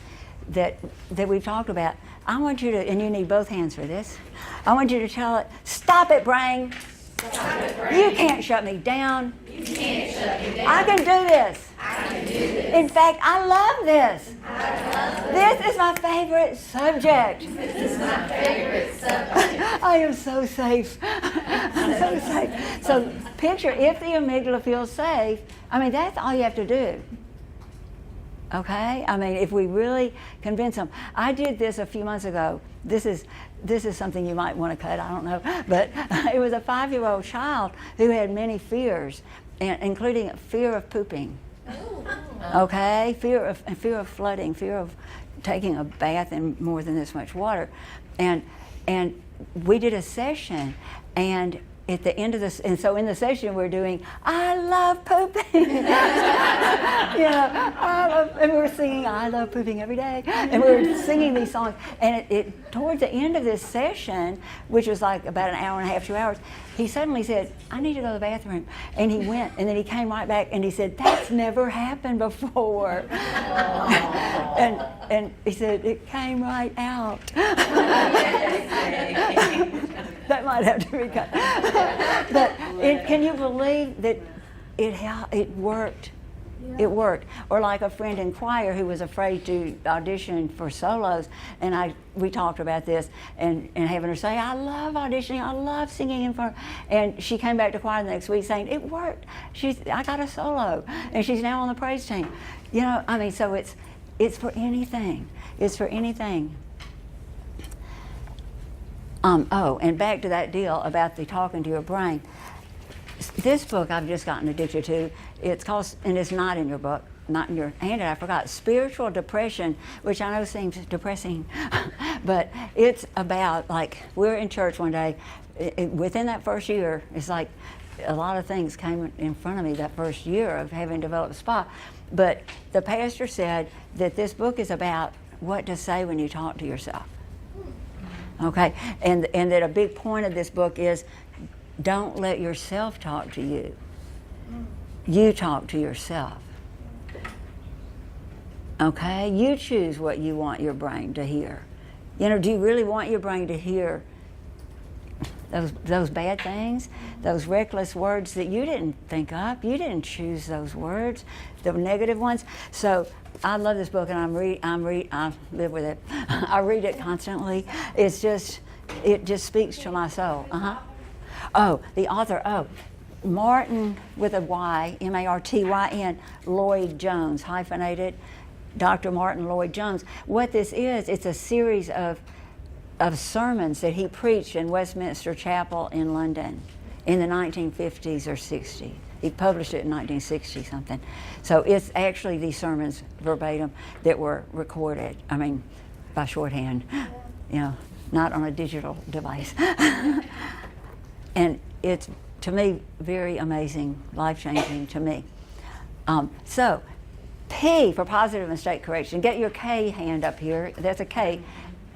that we've talked about, I want you to, and you need both hands for this, I want you to tell it, stop it, brain. Stop it, brain. You can't shut me down. You can't shut me down. I can do this. I can do this. In fact, I love this. I love this. This is my favorite subject. This is my favorite subject. I am so safe. I'm so safe. So picture if the amygdala feels safe, I mean, that's all you have to do. Okay? I mean, if we really convince them. I did this a few months ago. This is something you might want to cut, I don't know. But it was a 5-year-old child who had many fears, including fear of pooping. Okay? Fear of flooding, fear of taking a bath in more than this much water. And we did a session, and at the end of this, and so in the session we're doing, I love pooping. And we're singing, I love pooping every day. And we're singing these songs. And it towards the end of this session, which was like about an hour and a half, 2 hours, he suddenly said, I need to go to the bathroom. And he went, and then he came right back, and he said, that's never happened before. and he said, it came right out. That might have to be cut. But can you believe that it worked? It worked. Or like a friend in choir who was afraid to audition for solos, and we talked about this, and having her say, I love auditioning, I love singing in front. And she came back to choir the next week saying, it worked. I got a solo, and she's now on the praise team. So it's for anything. It's for anything. And back to that deal about the talking to your brain. This book I've just gotten addicted to. It's called, and it's not in your book, not in your handout, I forgot, Spiritual Depression, which I know seems depressing, but it's about, like, we're in church one day, within that first year, it's like a lot of things came in front of me that first year of having developed SPA, but the pastor said that this book is about what to say when you talk to yourself. Okay, and that a big point of this book is don't let yourself talk to you. You talk to yourself. Okay, you choose what you want your brain to hear. Do you really want your brain to hear those bad things, those reckless words that you didn't think up. You didn't choose those words, the negative ones. So I love this book, and I live with it. I read it constantly. It just speaks to my soul. Oh, the author. Oh, Martin with a Y, Martyn, Lloyd Jones, hyphenated. Dr. Martin Lloyd Jones. What this is, it's a series of sermons that he preached in Westminster Chapel in London in the 1950s or 60s. He published it in 1960 something. So it's actually these sermons verbatim that were recorded, by shorthand, not on a digital device. And it's, to me, very amazing, life-changing to me. So, P for positive mistake correction. Get your K hand up here. There's a K.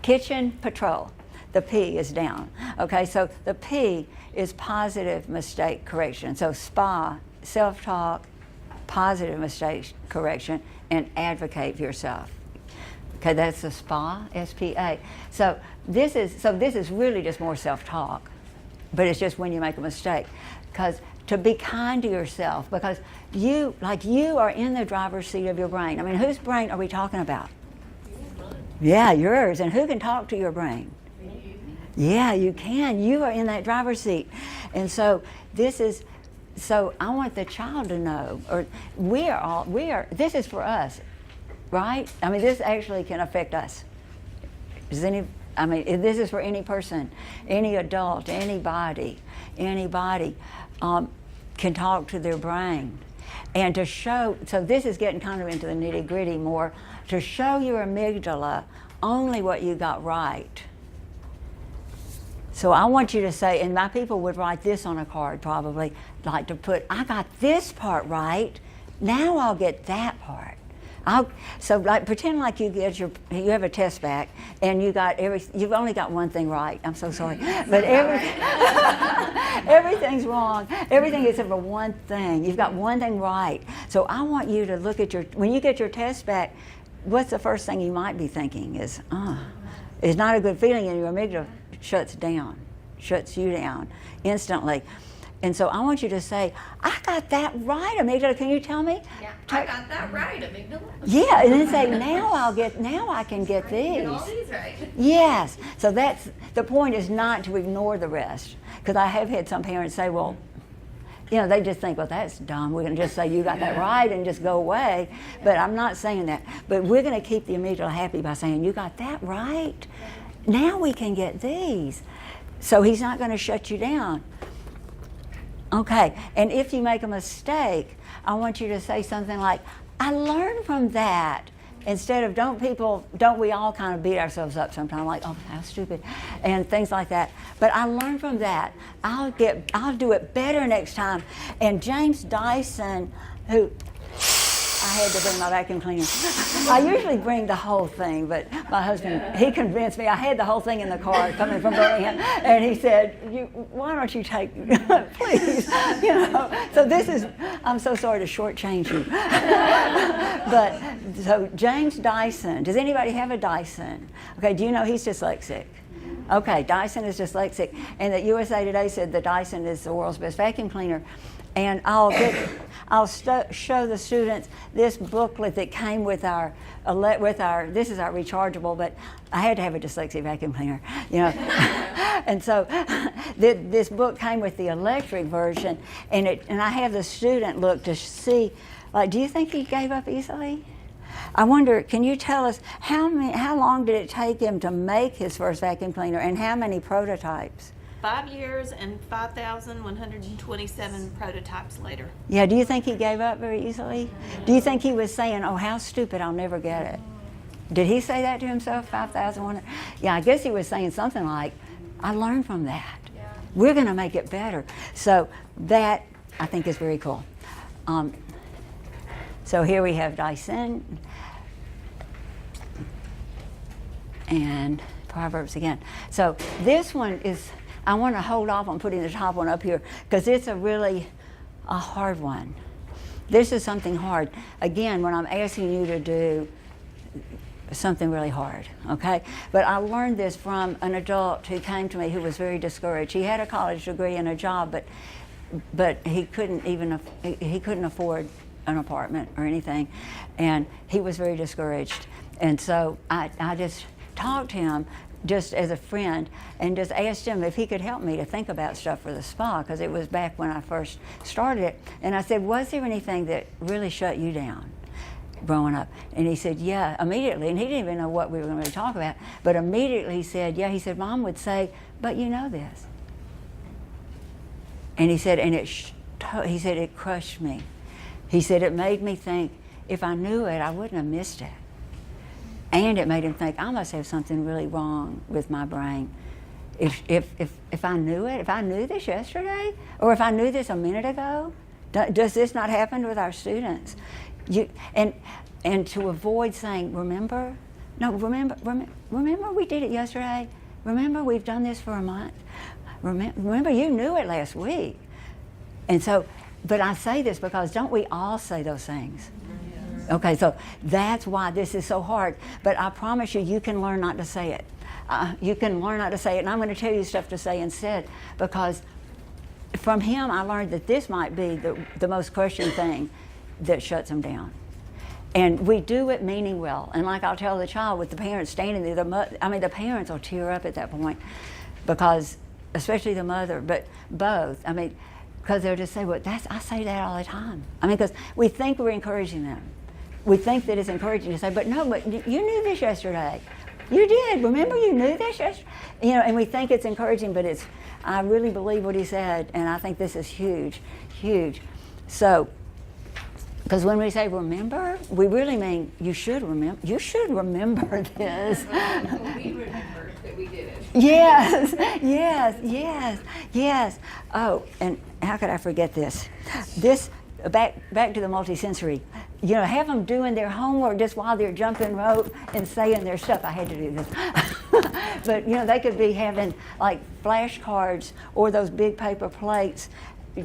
Kitchen patrol. The P is down. Okay, so the P is positive mistake correction. So SPA, self-talk, positive mistake correction, and advocate for yourself. Okay, that's the SPA, S-P-A. So this is really just more self-talk, but it's just when you make a mistake. Because to be kind to yourself, because you are in the driver's seat of your brain. Whose brain are we talking about? Yeah, yours. And who can talk to your brain? Yeah, you can. You are in that driver's seat. And so so I want the child to know, or this is for us, right? This actually can affect us. This is for any person, any adult, anybody can talk to their brain. And to show, so this is getting kind of into the nitty gritty more, to show your amygdala only what you got right. So I want you to say, and my people would write this on a card probably, like to put, I got this part right, now I'll get that part. So like pretend like you have a test back and you've only got one thing right. I'm so sorry, but everything's wrong. Everything except for one thing. You've got one thing right. So I want you to look at when you get your test back, what's the first thing you might be thinking is, it's not a good feeling, and your amygdala shuts you down instantly. And so I want you to say, I got that right, amygdala. Can you tell me? Yeah, I got that right, amygdala. Yeah, and then say, now I can get these. Get all these right. Yes. So that's, the point is not to ignore the rest. Because I have had some parents say, well, they just think, well, that's dumb. We're going to just say you got that right and just go away. But I'm not saying that. But we're going to keep the amygdala happy by saying, you got that right. Now we can get these. So he's not going to shut you down. Okay, and if you make a mistake, I want you to say something like, I learned from that. Instead of, don't we all kind of beat ourselves up sometimes, like, oh, how stupid, and things like that. But I learned from that. I'll do it better next time. And James Dyson, who, I had to bring my vacuum cleaner. I usually bring the whole thing, but my husband, he convinced me. I had the whole thing in the car coming from Birmingham, and he said, why don't you take, please, So I'm so sorry to shortchange you. But, so James Dyson, does anybody have a Dyson? Okay, do you know he's dyslexic? Okay, Dyson is dyslexic, and that USA Today said that Dyson is the world's best vacuum cleaner. And I'll show the students this booklet that came with our, this is our rechargeable, but I had to have a dyslexic vacuum cleaner, And so this book came with the electric version, and I have the student look to see, like, do you think he gave up easily? I wonder, can you tell us how long did it take him to make his first vacuum cleaner, and how many prototypes? 5 years and 5,127 prototypes later. Yeah, do you think he gave up very easily? Do you think he was saying, oh, how stupid, I'll never get it? Did he say that to himself, 5,100? Yeah, I guess he was saying something like, I learned from that. Yeah. We're going to make it better. So that, I think, is very cool. So here we have Dyson and Proverbs again. So this one is, I want to hold off on putting the top one up here because it's a hard one. This is something hard. Again, when I'm asking you to do something really hard, okay? But I learned this from an adult who came to me who was very discouraged. He had a college degree and a job, but he couldn't afford an apartment or anything, and he was very discouraged. And so I just talked to him just as a friend and just asked him if he could help me to think about stuff for the spa, because it was back when I first started it. And I said, was there anything that really shut you down growing up? And he said, yeah, immediately. And he didn't even know what we were going to talk about, but immediately he said, yeah. He said, Mom would say, but you know this. And he said, and he said, it crushed me. He said, it made me think, if I knew it, I wouldn't have missed it. And it made him think, I must have something really wrong with my brain. If I knew it, if I knew this yesterday, or if I knew this a minute ago, does this not happen with our students? And to avoid saying, remember? No, remember we did it yesterday? Remember we've done this for a month? Remember you knew it last week? And so, but I say this because don't we all say those things? Okay, so that's why this is so hard. But I promise you, you can learn not to say it. You can learn not to say it. And I'm going to tell you stuff to say instead, because from him I learned that this might be the most crushing thing that shuts them down. And we do it meaning well. And like I'll tell the child with the parents standing there, the parents will tear up at that point, because, especially the mother, but both. Because they'll just say, well, I say that all the time. Because we think we're encouraging them. We think that it's encouraging to say, but no, but you knew this yesterday. You did. Remember you knew this yesterday? And we think it's encouraging, but I really believe what he said, and I think this is huge, huge. So, because when we say remember, we really mean you should remember. You should remember this. We remember that we did it. Yes, yes. Oh, and how could I forget this? Back to the multisensory. Have them doing their homework just while they're jumping rope and saying their stuff. I had to do this. But, they could be having like flashcards or those big paper plates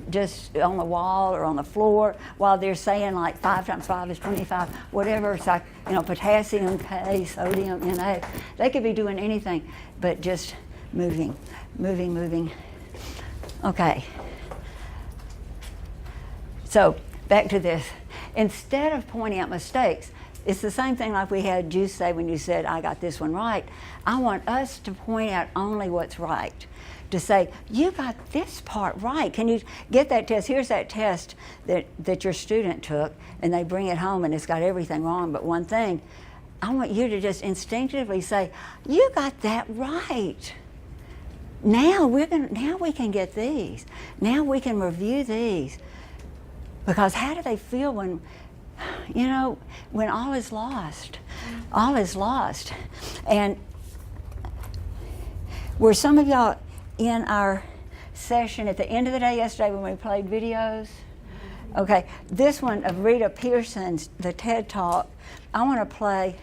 just on the wall or on the floor while they're saying like 5 times 5 is 25, whatever. It's like, potassium, K, sodium, Na. They could be doing anything but just moving. Okay. So back to this. Instead of pointing out mistakes, it's the same thing like we had you say when you said, I got this one right. I want us to point out only what's right. To say, you got this part right. Can you get that test? Here's that test that your student took, and they bring it home and it's got everything wrong but one thing. I want you to just instinctively say, you got that right. Now we can get these. Now we can review these. Because how do they feel when all is lost? All is lost. And were some of y'all in our session at the end of the day yesterday when we played videos? Okay, this one of Rita Pearson's, the TED Talk, I want to play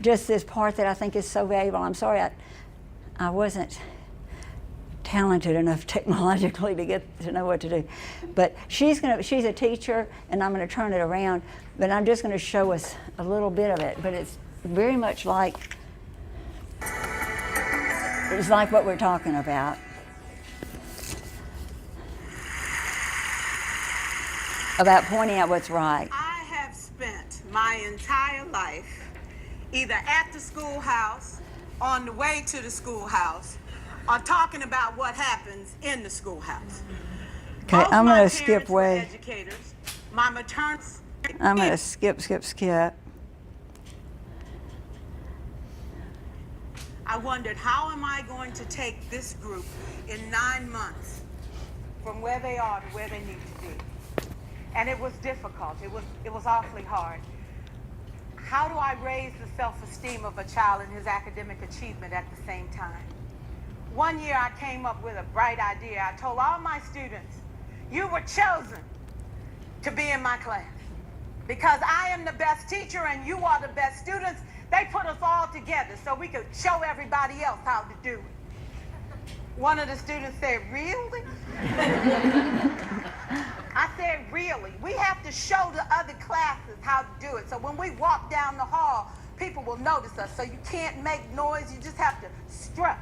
just this part that I think is so valuable. I'm sorry I wasn't talented enough technologically to get to know what to do. But she's a teacher, and I'm going to turn it around, but I'm just going to show us a little bit of it. But it's very much like what we're talking about. About pointing out what's right. I have spent my entire life either at the schoolhouse, on the way to the schoolhouse, or talking about what happens in the schoolhouse. Okay, Both I'm my going to skip parents were way. educators. My maternal. I'm going to skip. I wondered, how am I going to take this group in 9 months from where they are to where they need to be? And it was difficult. It was awfully hard. How do I raise the self-esteem of a child and his academic achievement at the same time? One year I came up with a bright idea. I told all my students, you were chosen to be in my class because I am the best teacher and you are the best students. They put us all together so we could show everybody else how to do it. One of the students said, really? I said, really? We have to show the other classes how to do it. So when we walk down the hall, people will notice us. So you can't make noise. You just have to strut.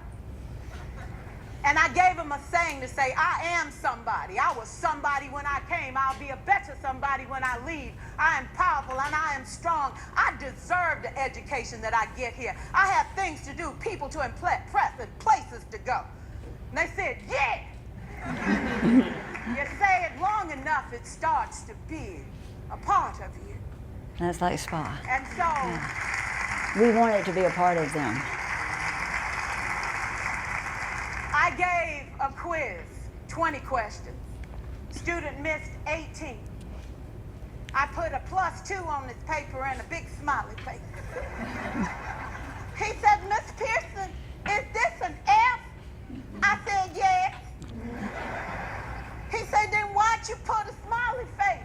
And I gave him a saying to say, I am somebody. I was somebody when I came. I'll be a better somebody when I leave. I am powerful and I am strong. I deserve the education that I get here. I have things to do, people to impress, and places to go. And they said, yeah. You say it long enough, it starts to be a part of you. That's like SPA. And so We want it to be a part of them. I gave a quiz, 20 questions. Student missed 18. I put a +2 on this paper and a big smiley face. He said, Miss Pearson, is this an F? I said, yes. He said, then why'd you put a smiley face?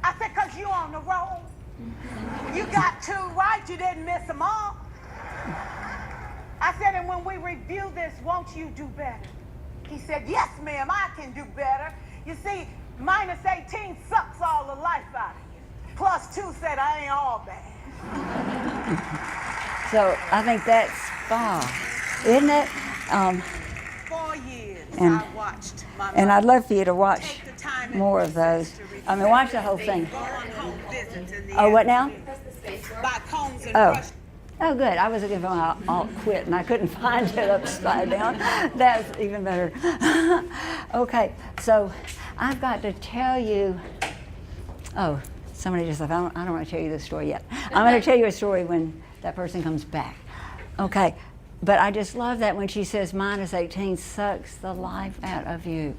I said, because you on the roll. You got 2 right, you didn't miss them all. I said, and when we review this, won't you do better? He said, yes, ma'am, I can do better. You see, -18 sucks all the life out of you. +2 said, I ain't all bad. So I think that's SPA, isn't it? 4 years and- I watched my And I'd love for you to watch take the time and more of those. I mean, watch the whole thing. go on home visits in the Oh, what now? by combs and Oh. brushes. Oh, good. I was looking for my alt quit and I couldn't find it upside down. That's even better. Okay, so I've got to tell you. Oh, somebody just left. I don't want to tell you this story yet. I'm going to tell you a story when that person comes back. Okay, but I just love that when she says -18 sucks the life out of you.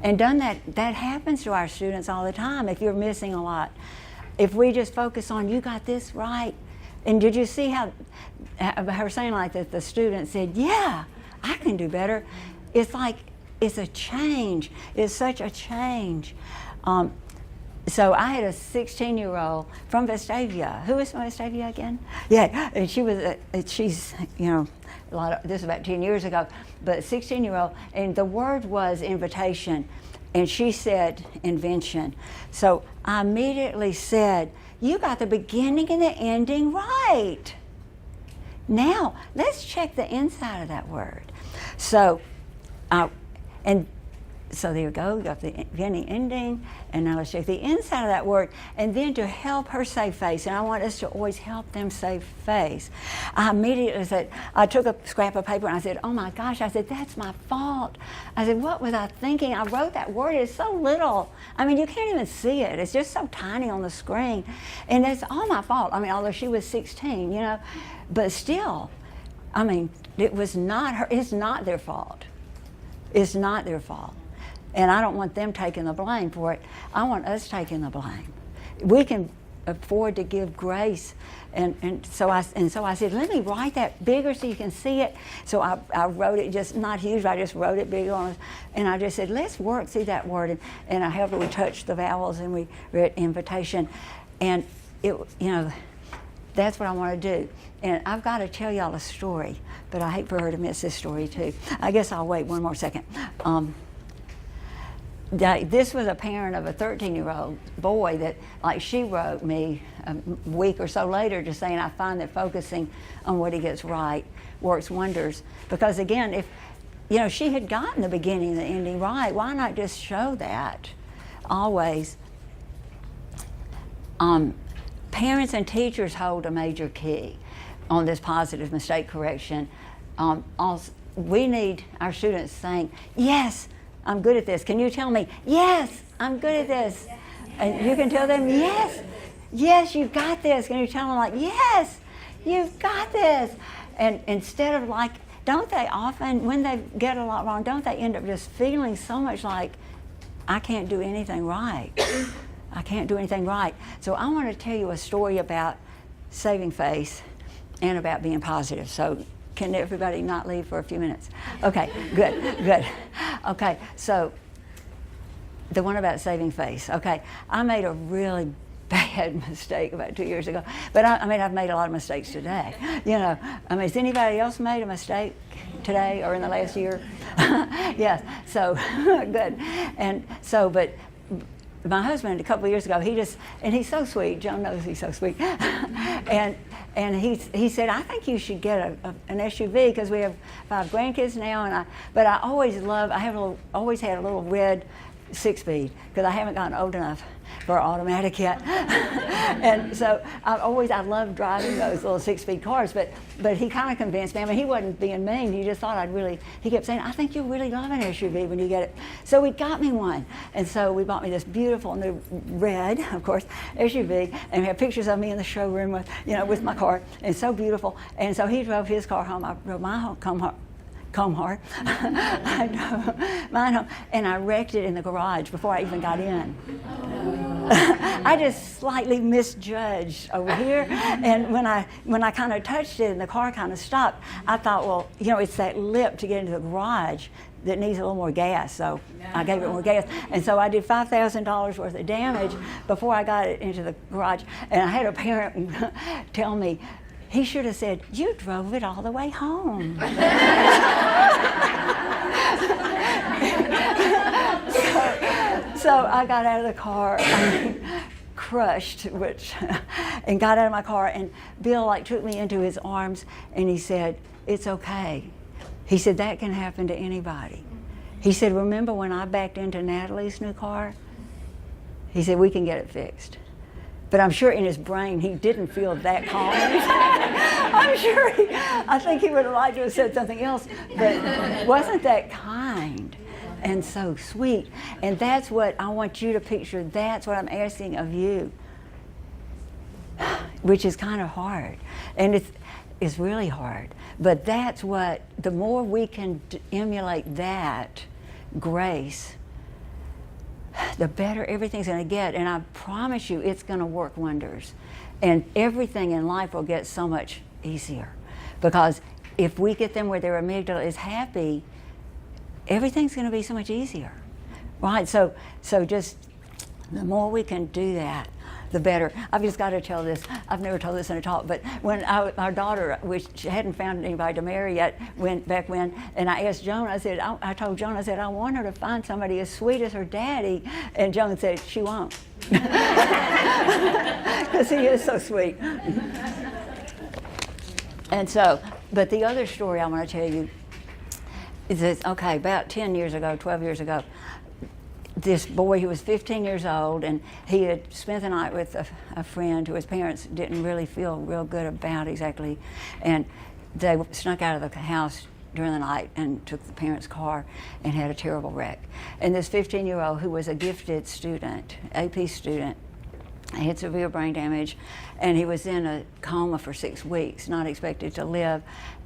And that happens to our students all the time if you're missing a lot. If we just focus on, you got this right. And did you see how her saying like that, the student said, yeah, I can do better. It's like, it's a change. It's such a change. So I had a 16-year-old from Vestavia. Who is from Vestavia again? Yeah, and she's, you know, this was about 10 years ago, but 16-year-old, and the word was invitation, and she said invention. So I immediately said, you got the beginning and the ending right. Now, let's check the inside of that word. So, so there you go, you got the beginning, ending, and now let's check the inside of that word. And then to help her say face, and I want us to always help them say face, I immediately said, I took a scrap of paper and I said, oh my gosh, I said, that's my fault. I said, what was I thinking? I wrote that word, it's so little. I mean, you can't even see it. It's just so tiny on the screen. And it's all my fault. I mean, although she was 16, you know, but still, I mean, it was not her, it's not their fault. It's not their fault. And I don't want them taking the blame for it. I want us taking the blame. We can afford to give grace. And so I said, let me write that bigger so you can see it. So I wrote it just not huge, but I just wrote it big on it. And I just said, let's work through that word. And I helped her, we touched the vowels and we read invitation. And it, you know, that's what I want to do. And I've got to tell y'all a story, but I hate for her to miss this story too. I guess I'll wait one more second. This was a parent of a 13-year-old boy that, like, she wrote me a week or so later just saying, I find that focusing on what he gets right works wonders. Because again, if, you know, she had gotten the beginning and the ending right, why not just show that always? Parents and teachers hold a major key on this positive mistake correction. Also, we need our students saying, yes, I'm good at this. Can you tell me, yes, I'm good at this? And you can tell them, yes, yes, you got this. Can you tell them, like, yes, you've got this? And instead of, like, don't they often, when they get a lot wrong, don't they end up just feeling so much like, I can't do anything right. I can't do anything right. So I want to tell you a story about saving face and about being positive. So can everybody not leave for a few minutes? Okay, good, good. Okay, so the one about saving face. Okay, I made a really bad mistake about 2 years ago, but I mean, I've made a lot of mistakes today. You know, I mean, has anybody else made a mistake today or in the last year? Yes, so good. And so, but my husband, a couple of years ago, and he's so sweet. Joan knows he's so sweet. And he said, I think you should get an SUV because we have 5 grandkids now. But I always always had a little red 6-speed because I haven't gotten old enough for automatic yet. And so I loved driving those little 6-speed cars, but he kind of convinced me. I mean, he wasn't being mean. He just thought he kept saying, I think you'll really love an SUV when you get it. So he got me one. And so we bought me this beautiful new red, of course, SUV, and we have pictures of me in the showroom with my car. And it's so beautiful. And so he drove his car home. I drove my home. I drove mine home, and I wrecked it in the garage before I even got in. I just slightly misjudged over here, and when I kind of touched it and the car kind of stopped, I thought, well, it's that lip to get into the garage that needs a little more gas, so I gave it more gas. And so I did $5,000 worth of damage before I got it into the garage. And I had a parent tell me, he should have said, you drove it all the way home. So I got out of the car, crushed, and got out of my car, and Bill took me into his arms, and he said, it's okay. He said, that can happen to anybody. He said, remember when I backed into Natalie's new car? He said, we can get it fixed. But I'm sure in his brain he didn't feel that calm. I think he would have liked to have said something else, but wasn't that kind and so sweet. And that's what I want you to picture. That's what I'm asking of you, which is kind of hard. And it's really hard. But that's what, the more we can emulate that grace, the better everything's going to get. And I promise you it's going to work wonders. And everything in life will get so much easier. Because if we get them where their amygdala is happy, everything's going to be so much easier. Right? So just the more we can do that, the better. I've just got to tell this. I've never told this in a talk, but when our daughter, which hadn't found anybody to marry yet, back when, and I asked Joan, I told Joan, I want her to find somebody as sweet as her daddy, and Joan said, she won't. Because he is so sweet. And so, but the other story I want to tell you is this, about 12 years ago, this boy who was 15 years old, and he had spent the night with a friend who his parents didn't really feel real good about exactly, and they snuck out of the house during the night and took the parents' car and had a terrible wreck. And this 15-year-old who was a gifted student, AP student, he had severe brain damage, and he was in a coma for 6 weeks, not expected to live,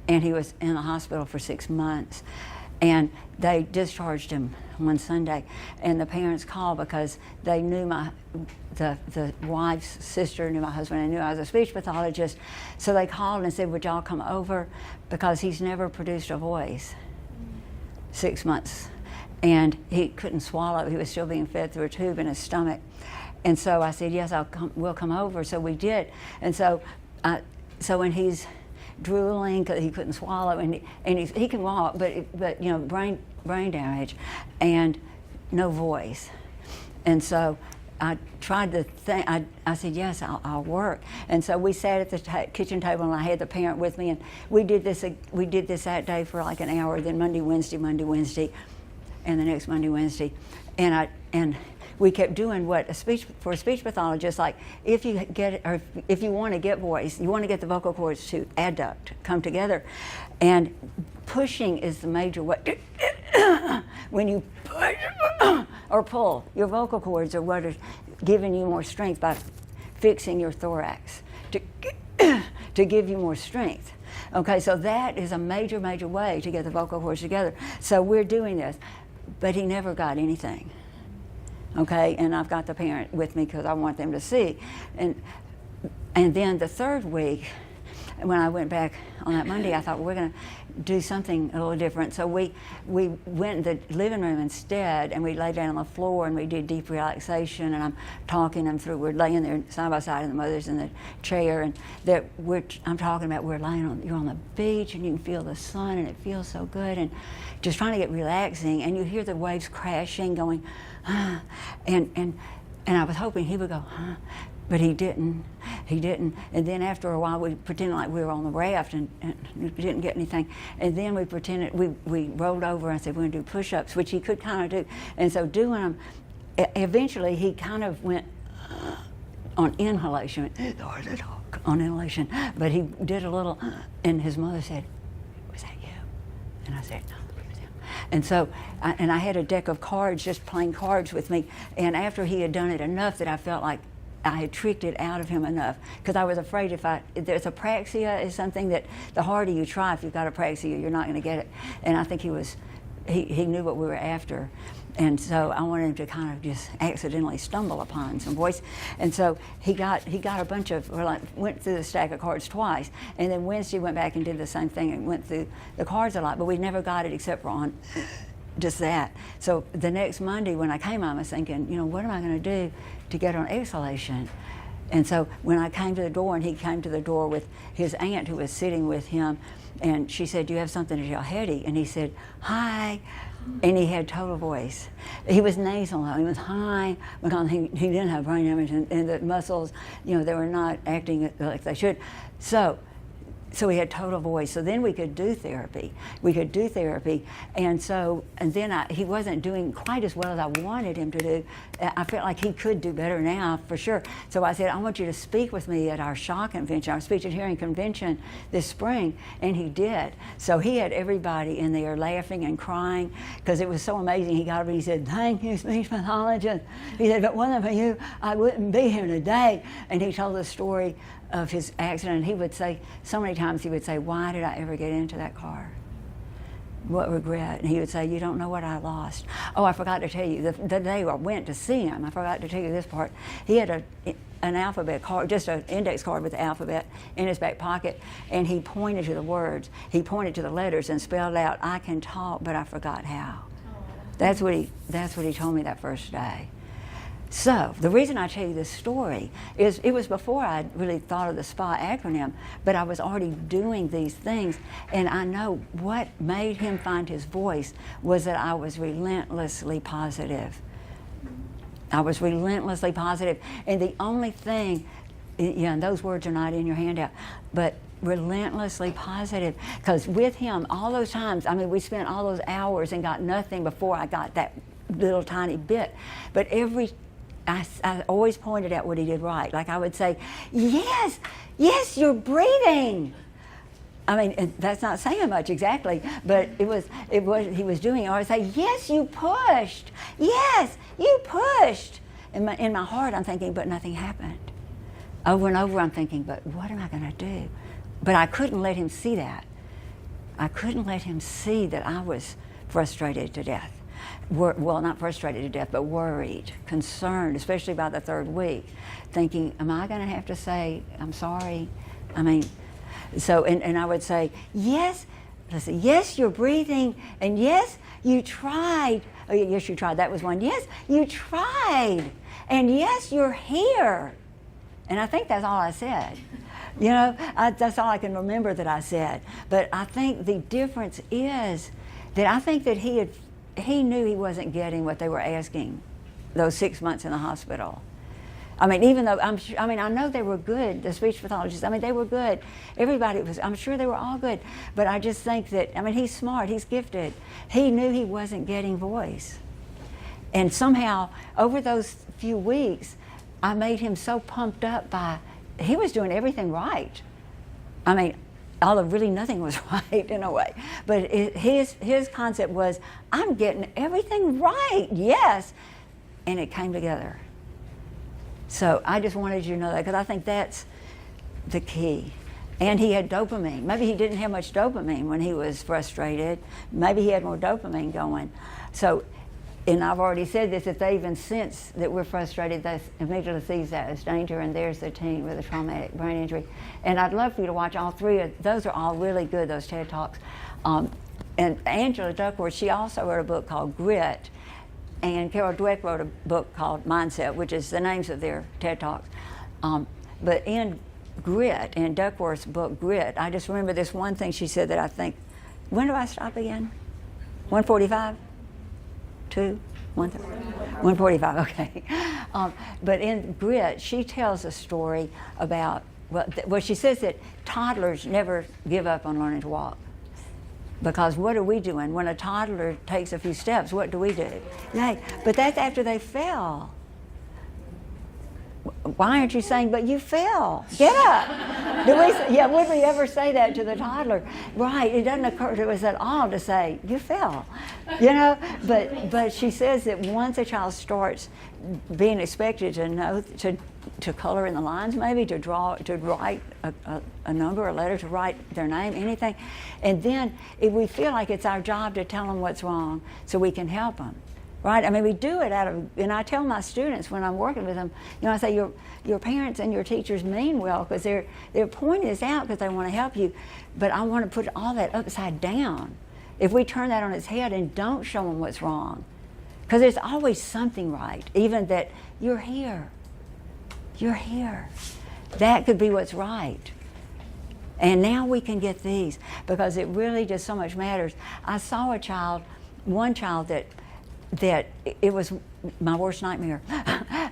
and he was in the hospital for 6 months. And they discharged him one Sunday, and the parents called because they knew the wife's sister knew my husband and knew I was a speech pathologist. So they called and said, would y'all come over, because he's never produced a voice. 6 months. And he couldn't swallow. He was still being fed through a tube in his stomach. And so I said, yes, we'll come over. So we did. And so when he's drooling because he couldn't swallow, and he can walk, but brain damage and no voice. And so I tried to think. I said, yes, I'll work. And so we sat at the kitchen table, and I had the parent with me, and we did this that day for like an hour. Then Monday, Wednesday, and the next Monday, Wednesday, and we kept doing what for a speech pathologist, like if you want to get voice, you want to get the vocal cords to adduct, come together, and pushing is the major way. When you push or pull, your vocal cords are what are giving you more strength by fixing your thorax to give you more strength. Okay, so that is a major way to get the vocal cords together. So we're doing this, but he never got anything. Okay, and I've got the parent with me because I want them to see. And then the third week, when I went back on that Monday, I thought, well, we're going to do something a little different. So we went in the living room instead, and we lay down on the floor, and we did deep relaxation, and I'm talking them through. We're laying there side by side, and the mother's in the chair, and I'm talking about you're on the beach, and you can feel the sun, and it feels so good, and just trying to get relaxing, and you hear the waves crashing, going, and I was hoping he would go, But he didn't. He didn't. And then after a while, we pretended like we were on the raft and we didn't get anything. And then we pretended, we rolled over and said, we're going to do push-ups, which he could kind of do. And so doing them, eventually he kind of went on inhalation, on inhalation. But he did a little, and his mother said, was that you? And I said, no. And so, I had a deck of cards, just plain cards with me. And after he had done it enough that I felt like I had tricked it out of him enough, because I was afraid there's apraxia is something that the harder you try, if you've got apraxia, you're not going to get it. And I think he knew what we were after. And so I wanted him to kind of just accidentally stumble upon some voice. And so he got a bunch of, went through the stack of cards twice. And then Wednesday went back and did the same thing and went through the cards a lot, but we never got it except for on just that. So the next Monday when I came, I was thinking, what am I going to do to get on exhalation? And so when I came to the door, and he came to the door with his aunt who was sitting with him, and she said, do you have something to tell Hettie? And he said, hi. And he had total voice. He was nasal though. He was high because he didn't have brain damage, and the muscles, they were not acting like they should. So he had total voice. So then we could do therapy. And then he wasn't doing quite as well as I wanted him to do. I felt like he could do better now, for sure. So I said, I want you to speak with me at our SHA convention, our speech and hearing convention this spring. And he did. So he had everybody in there laughing and crying because it was so amazing. He got up and he said, thank you, speech pathologist. He said, but wasn't it for you, I wouldn't be here today. And he told the story of his accident, and he would say, so many times he would say, why did I ever get into that car? What regret? And he would say, you don't know what I lost. Oh, I forgot to tell you, the day I went to see him, I forgot to tell you this part, he had an alphabet card, just an index card with the alphabet in his back pocket, and he pointed to the words, he pointed to the letters and spelled out, I can talk, but I forgot how. That's what he told me that first day. So the reason I tell you this story is it was before I really thought of the SPA acronym, but I was already doing these things, and I know what made him find his voice was that I was relentlessly positive. I was relentlessly positive, and the only thing, and those words are not in your handout, but relentlessly positive, because with him, all those times, we spent all those hours and got nothing before I got that little tiny bit, but I always pointed out what he did right. Like I would say, yes, you're breathing. And that's not saying much exactly, but it was he was doing. I would say, yes, you pushed. Yes, you pushed. In my heart, I'm thinking, but nothing happened. Over and over, I'm thinking, but what am I going to do? But I couldn't let him see that. I couldn't let him see that I was frustrated to death. Well, not frustrated to death, but worried, concerned, especially by the third week, thinking, am I going to have to say, I'm sorry? So, and I would say, yes, listen, yes, you're breathing, and yes, you tried. Oh, yes, you tried. That was one. Yes, you tried, and yes, you're here. And I think that's all I said. That's all I can remember that I said. But I think the difference is that I think that he knew he wasn't getting what they were asking those 6 months in the hospital. Even though I know they were good, the speech pathologists, they were good. Everybody was, I'm sure they were all good. But I just think that, he's smart, he's gifted. He knew he wasn't getting voice. And somehow, over those few weeks, I made him so pumped up he was doing everything right. Although really nothing was right in a way. But his concept was, I'm getting everything right, yes. And it came together. So I just wanted you to know that, because I think that's the key. And he had dopamine. Maybe he didn't have much dopamine when he was frustrated. Maybe he had more dopamine going. So, and I've already said this, if they even sense that we're frustrated, they immediately sees that as danger, and there's the teen with a traumatic brain injury. And I'd love for you to watch all three. Those are all really good, those TED Talks. And Angela Duckworth, she also wrote a book called Grit, and Carol Dweck wrote a book called Mindset, which is the names of their TED Talks. But in Grit, in Duckworth's book Grit, I just remember this one thing she said that I think, when do I stop again? 1:45? 2? 1:45, okay. But in Grit, she tells a story about, well, she says that toddlers never give up on learning to walk. Because what are we doing? When a toddler takes a few steps, what do we do? But that's after they fell. Why aren't you saying, but you fell? Get up. Would we ever say that to the toddler? Right, it doesn't occur to us at all to say, you fell. But she says that once a child starts being expected to know, to color in the lines maybe, to write a number, a letter, to write their name, anything, and then if we feel like it's our job to tell them what's wrong so we can help them. Right? I mean, we do it and I tell my students when I'm working with them, I say, your parents and your teachers mean well because they're pointing this out because they want to help you, but I want to put all that upside down. If we turn that on its head and don't show them what's wrong, because there's always something right, even that you're here. You're here. That could be what's right. And now we can get these because it really just so much matters. I saw one child that it was my worst nightmare,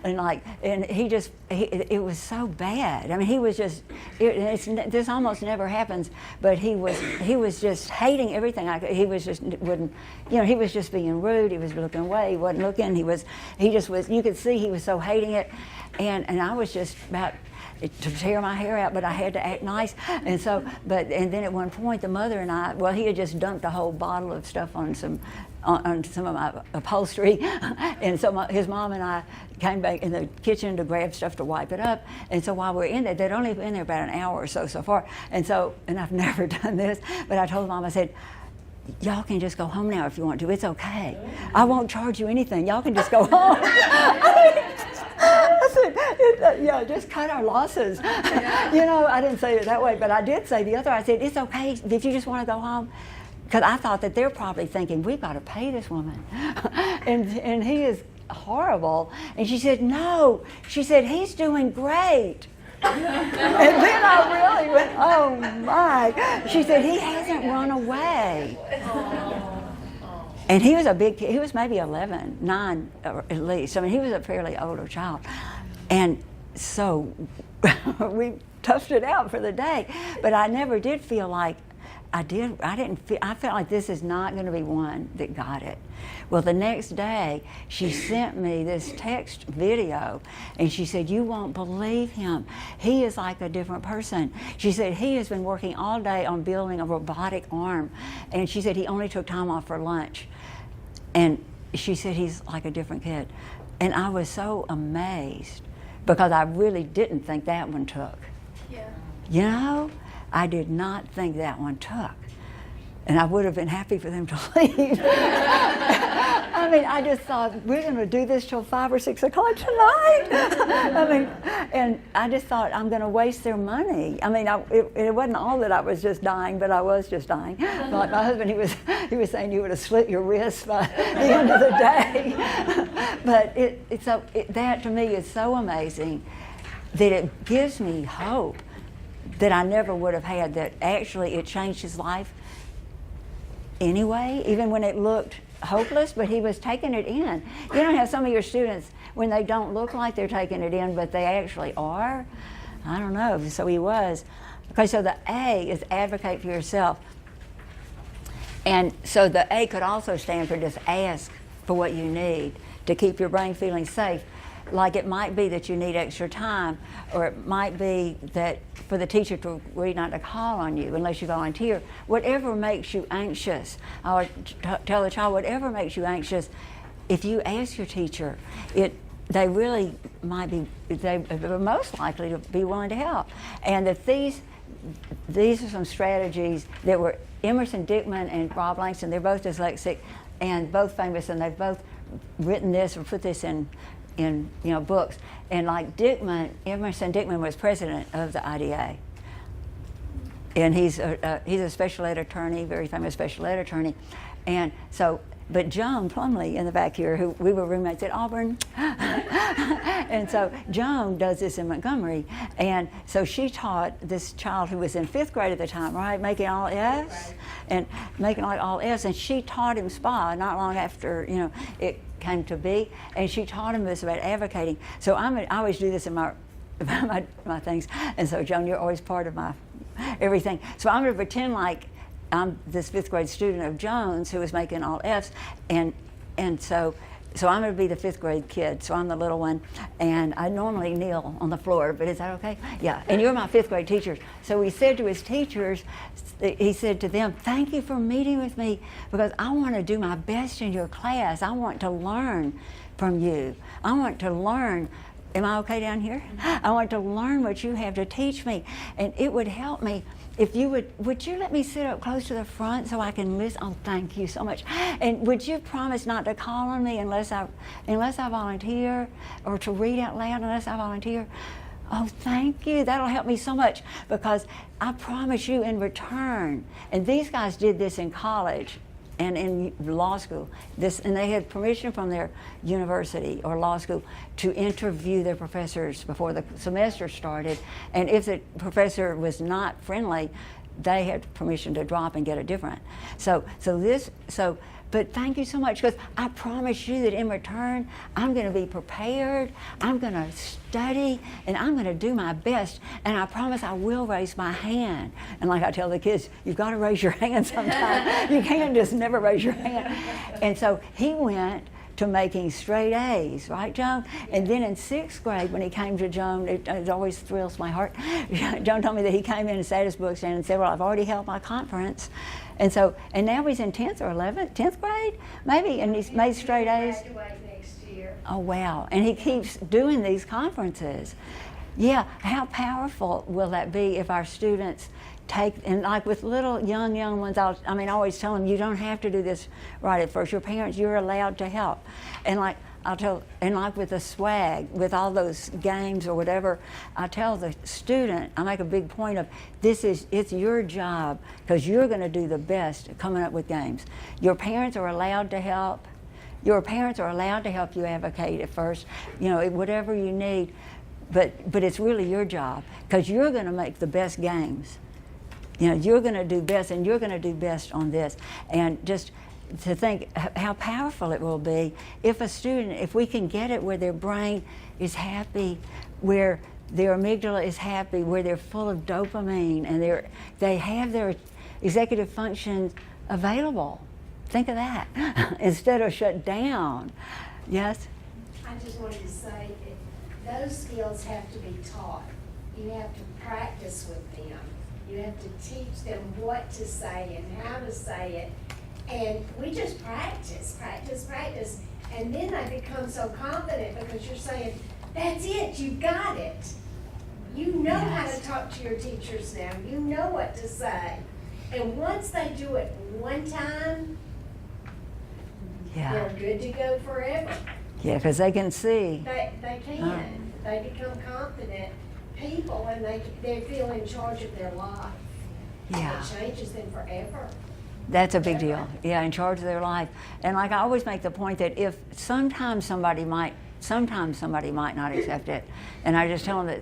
and it was so bad. I mean, he was just this almost never happens, but he was just hating everything. He was just wouldn't, he was just being rude. He was looking away. He wasn't looking. He just was. You could see he was so hating it, and I was just about to tear my hair out, but I had to act nice. And then at one point, the mother and I, he had just dumped a whole bottle of stuff on some of my upholstery, and so his mom and I came back in the kitchen to grab stuff to wipe it up. And so while we were in there, they'd only been in there about an hour or so far. And I've never done this, but I told Mom, I said, y'all can just go home now if you want to. It's okay. I won't charge you anything. Y'all can just go home. I said, just cut our losses. I didn't say it that way, but I did say the other. I said, it's okay if you just want to go home. Because I thought that they're probably thinking, we've got to pay this woman. and he is horrible. And she said, no. She said, he's doing great. And then I really went, oh my. She said, he hasn't run away. And he was he was maybe 9 at least. I mean, he was a fairly older child. And so we toughed it out for the day. But I never did feel like I felt like this is not going to be one that got it. Well, the next day, she sent me this text video, and she said, you won't believe him. He is like a different person. She said, he has been working all day on building a robotic arm, and she said he only took time off for lunch. And she said, he's like a different kid. And I was so amazed, because I really didn't think that one took. Yeah. I did not think that one took. And I would have been happy for them to leave. I mean, I just thought, we're going to do this till 5 or 6 o'clock tonight. And I just thought, I'm going to waste their money. I mean, it wasn't all that I was just dying, but I was just dying. Like my husband, he was saying you would have slit your wrists by the end of the day. But that to me is so amazing that it gives me hope that I never would have had, that actually it changed his life anyway, even when it looked hopeless, but he was taking it in. You don't have some of your students, when they don't look like they're taking it in, but they actually are. I don't know, so he was. Okay, so the A is advocate for yourself. And so the A could also stand for just ask for what you need to keep your brain feeling safe. Like it might be that you need extra time, or it might be that for the teacher to agree not to call on you unless you volunteer. Whatever makes you anxious, I would tell the child, whatever makes you anxious, if you ask your teacher, they really might be, they are most likely to be willing to help. And that these are some strategies that were Emerson Dickman and Rob Langston. They're both dyslexic and both famous, and they've both written this or put this in books. And like Emerson Dickman was president of the IDA, and he's a special ed attorney, very famous special ed attorney. And so, but Joan Plumley in the back here, who we were roommates at Auburn, and so Joan does this in Montgomery, and so she taught this child who was in 5th grade at the time, right, making all F's, and making like all F's, and she taught him SPA not long after, came to be, and she taught him this about advocating. So I always do this in my things, and so Joan, you're always part of my everything. So I'm going to pretend like I'm this 5th grade student of Joan's who was making all F's, and so I'm going to be the 5th grade kid. So I'm the little one, and I normally kneel on the floor, but is that okay? Yeah. And you're my 5th grade teacher. So he said to his teachers, he said to them, "Thank you for meeting with me because I want to do my best in your class. I want to learn from you. I want to learn." Am I okay down here? I want to learn what you have to teach me, and it would help me if you would you let me sit up close to the front so I can listen? Oh, thank you so much. And would you promise not to call on me unless I volunteer, or to read out loud unless I volunteer? Oh, thank you. That'll help me so much, because I promise you in return, and these guys did this in college and in law school, and they had permission from their university or law school to interview their professors before the semester started. And if the professor was not friendly, they had permission to drop and get a different. But thank you so much, because I promise you that in return, I'm going to be prepared, I'm going to study, and I'm going to do my best, and I promise I will raise my hand. And like I tell the kids, you've got to raise your hand sometime. You can't just never raise your hand. And so he went to making straight A's, right, Joan? And then in 6th grade, when he came to Joan, it always thrills my heart. Joan told me that he came in and sat his book stand and said, "Well, I've already held my conference." And now he's in 10th or 11th, 10th grade, maybe, and he's made straight A's. Graduate next year. Oh, wow. And he keeps doing these conferences. Yeah, how powerful will that be if our students take, and like with little young ones, I always tell them, you don't have to do this right at first. Your parents, you're allowed to help. And like with the swag, with all those games or whatever, I tell the student, I make a big point of, it's your job, because you're going to do the best coming up with games. Your parents are allowed to help. Your parents are allowed to help you advocate at first, whatever you need, but it's really your job, because you're going to make the best games. You're going to do best, and you're going to do best on this. And just to think how powerful it will be if we can get it where their brain is happy, where their amygdala is happy, where they're full of dopamine, and they have their executive functions available. Think of that, instead of shut down. Yes? I just wanted to say that those skills have to be taught. You have to practice with them. You have to teach them what to say and how to say it. And we just practice. And then they become so confident because you're saying, "That's it, you got it. You know how to talk to your teachers now. You know what to say." And once they do it one time, they're good to go forever. Yeah, because they can see. They can. They become confident people, and they feel in charge of their life. Yeah. It changes them forever. That's a big deal. Yeah, in charge of their life. And like I always make the point that if sometimes somebody might not accept it, and I just tell them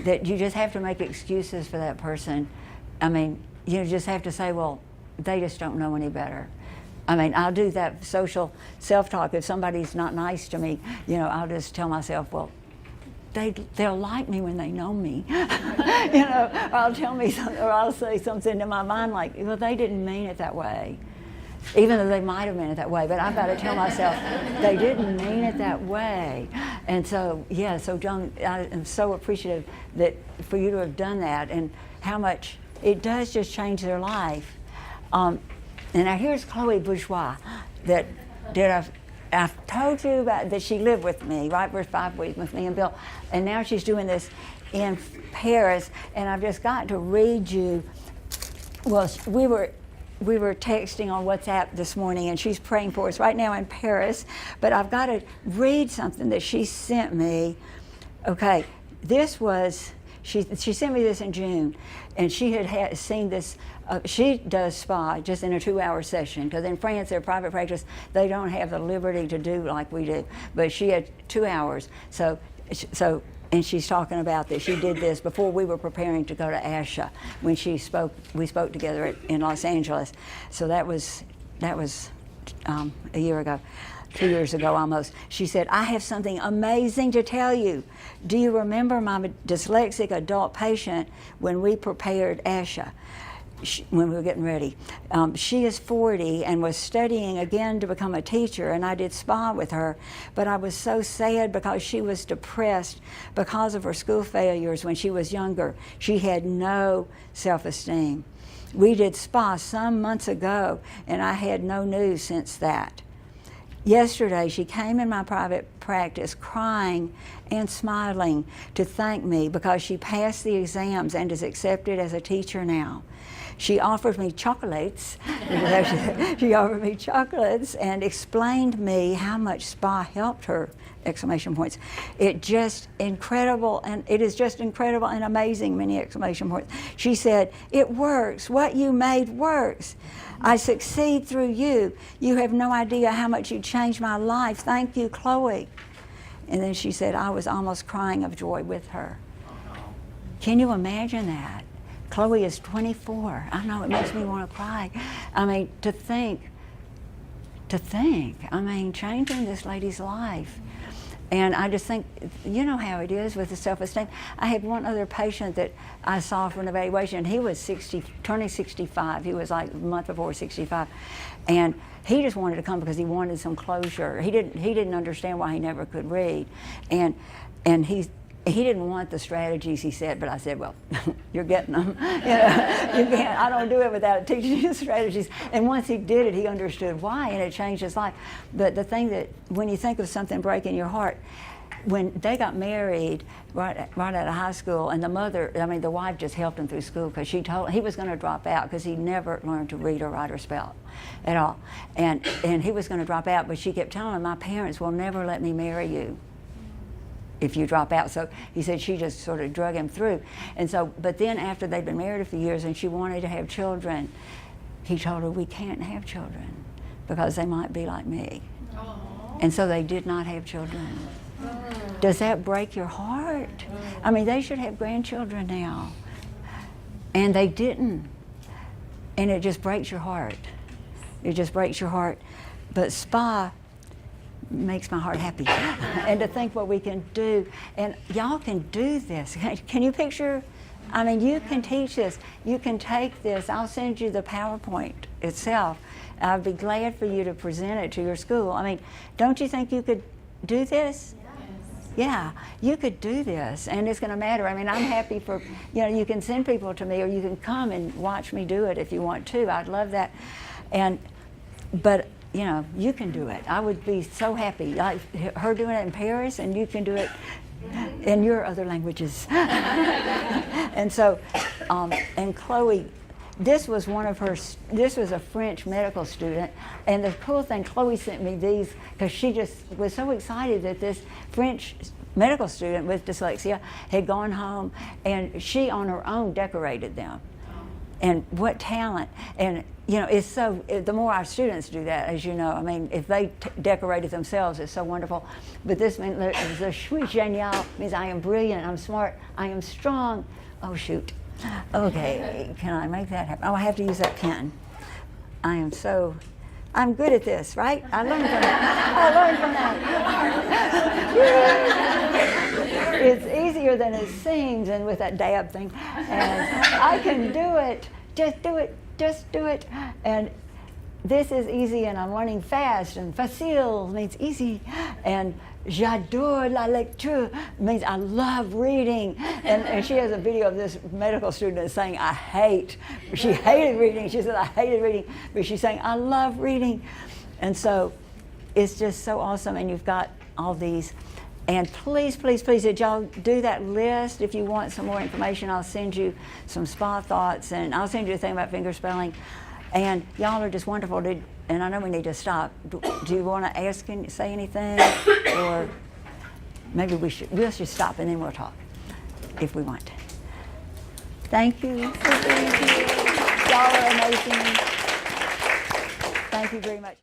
that you just have to make excuses for that person. You just have to say, well, they just don't know any better. I'll do that social self-talk. If somebody's not nice to me, I'll just tell myself, well, they'll like me when they know me, or I'll tell me something, or I'll say something in my mind like, well, they didn't mean it that way, even though they might have meant it that way. But I've got to tell myself they didn't mean it that way. And so, so Joan, I am so appreciative for you to have done that, and how much it does just change their life. And now here's Chloe Bourgeois that I've told you about, that she lived with me, right, for 5 weeks with me and Bill, and now she's doing this in Paris, and I've just got to read you. Well, we were texting on WhatsApp this morning, and she's praying for us right now in Paris, but I've got to read something that she sent me. Okay, this was, she sent me this in June, and she had seen this. She does spa just in a 2-hour session, because in France, their private practice, they don't have the liberty to do like we do. But she had 2 hours. And she's talking about that she did this before we were preparing to go to ASHA when we spoke together in Los Angeles. So that was a year ago. 2 years ago almost. She said, I have something amazing to tell you. Do you remember my dyslexic adult patient when we prepared Asha? When we were getting ready. She is 40 and was studying again to become a teacher, and I did SPA with her, but I was so sad because she was depressed because of her school failures when she was younger. She had no self-esteem. We did SPA some months ago, and I had no news since that. Yesterday, she came in my private practice crying and smiling to thank me because she passed the exams and is accepted as a teacher now. She offered me chocolates. She offered me chocolates and explained me how much SPA helped her, exclamation points. It just incredible, and it is just incredible and amazing, many exclamation points. She said, it works. What you made works. I succeed through you. You have no idea how much you changed my life. Thank you, Chloe. And then she said, I was almost crying of joy with her. Can you imagine that? Chloe is 24. I know, it makes me want to cry. I mean, to think, I mean, changing this lady's life. And I just think, you know how it is with the self-esteem. I had one other patient that I saw for an evaluation. He was turning 65. He was like a month before 65. And he just wanted to come because he wanted some closure. He didn't understand why he never could read. And he didn't want the strategies, he said, but I said, well, you're getting them. You can't, I don't do it without teaching you strategies. And once he did it, he understood why, and it changed his life. But the thing that, when you think of something breaking your heart, when they got married right out of high school, and the wife just helped him through school because she told he was going to drop out because he never learned to read or write or spell at all. And he was going to drop out, but she kept telling him, my parents will never let me marry you if you drop out. So he said she just sort of drug him through. And so, but then after they'd been married a few years and she wanted to have children, he told her, we can't have children because they might be like me. Aww. And so they did not have children. Does that break your heart? I mean, they should have grandchildren now. And they didn't. And it just breaks your heart. It just breaks your heart. But SPA makes my heart happy. And to think what we can do. And y'all can do this. Can you picture? I mean, you can teach this. You can take this. I'll send you the PowerPoint itself. I'd be glad for you to present it to your school. I mean, don't you think you could do this? Yeah, you could do this, and it's going to matter. I mean, I'm happy for, you can send people to me, or you can come and watch me do it if you want to. I'd love that. But you can do it. I would be so happy. Like her doing it in Paris, and you can do it in your other languages. And so, and Chloe, this was a French medical student, and the cool thing, Chloe sent me these because she just was so excited that this French medical student with dyslexia had gone home, and she on her own decorated them. And what talent. And it's so, the more our students do that, as you know, I mean, if they decorate it themselves, it's so wonderful. But this means, je suis génial, means I am brilliant, I'm smart, I am strong. Oh, shoot. Okay, can I make that happen? Oh, I have to use that pen. I'm good at this, right? I learned from that. It's easier than it seems, and with that dab thing. And I can do it. Just do it. And this is easy, and I'm learning fast, and facile means easy. And j'adore la lecture means I love reading. And she has a video of this medical student saying, she hated reading. She said, I hated reading. But she's saying, I love reading. And so it's just so awesome. And you've got all these. And please, please, please, did y'all do that list? If you want some more information, I'll send you some SPA thoughts, and I'll send you a thing about fingerspelling. And y'all are just wonderful. And I know we need to stop. Do you want to ask and say anything? Or maybe we'll just stop and then we'll talk if we want. Thank you for being here. Y'all are amazing. Thank you very much.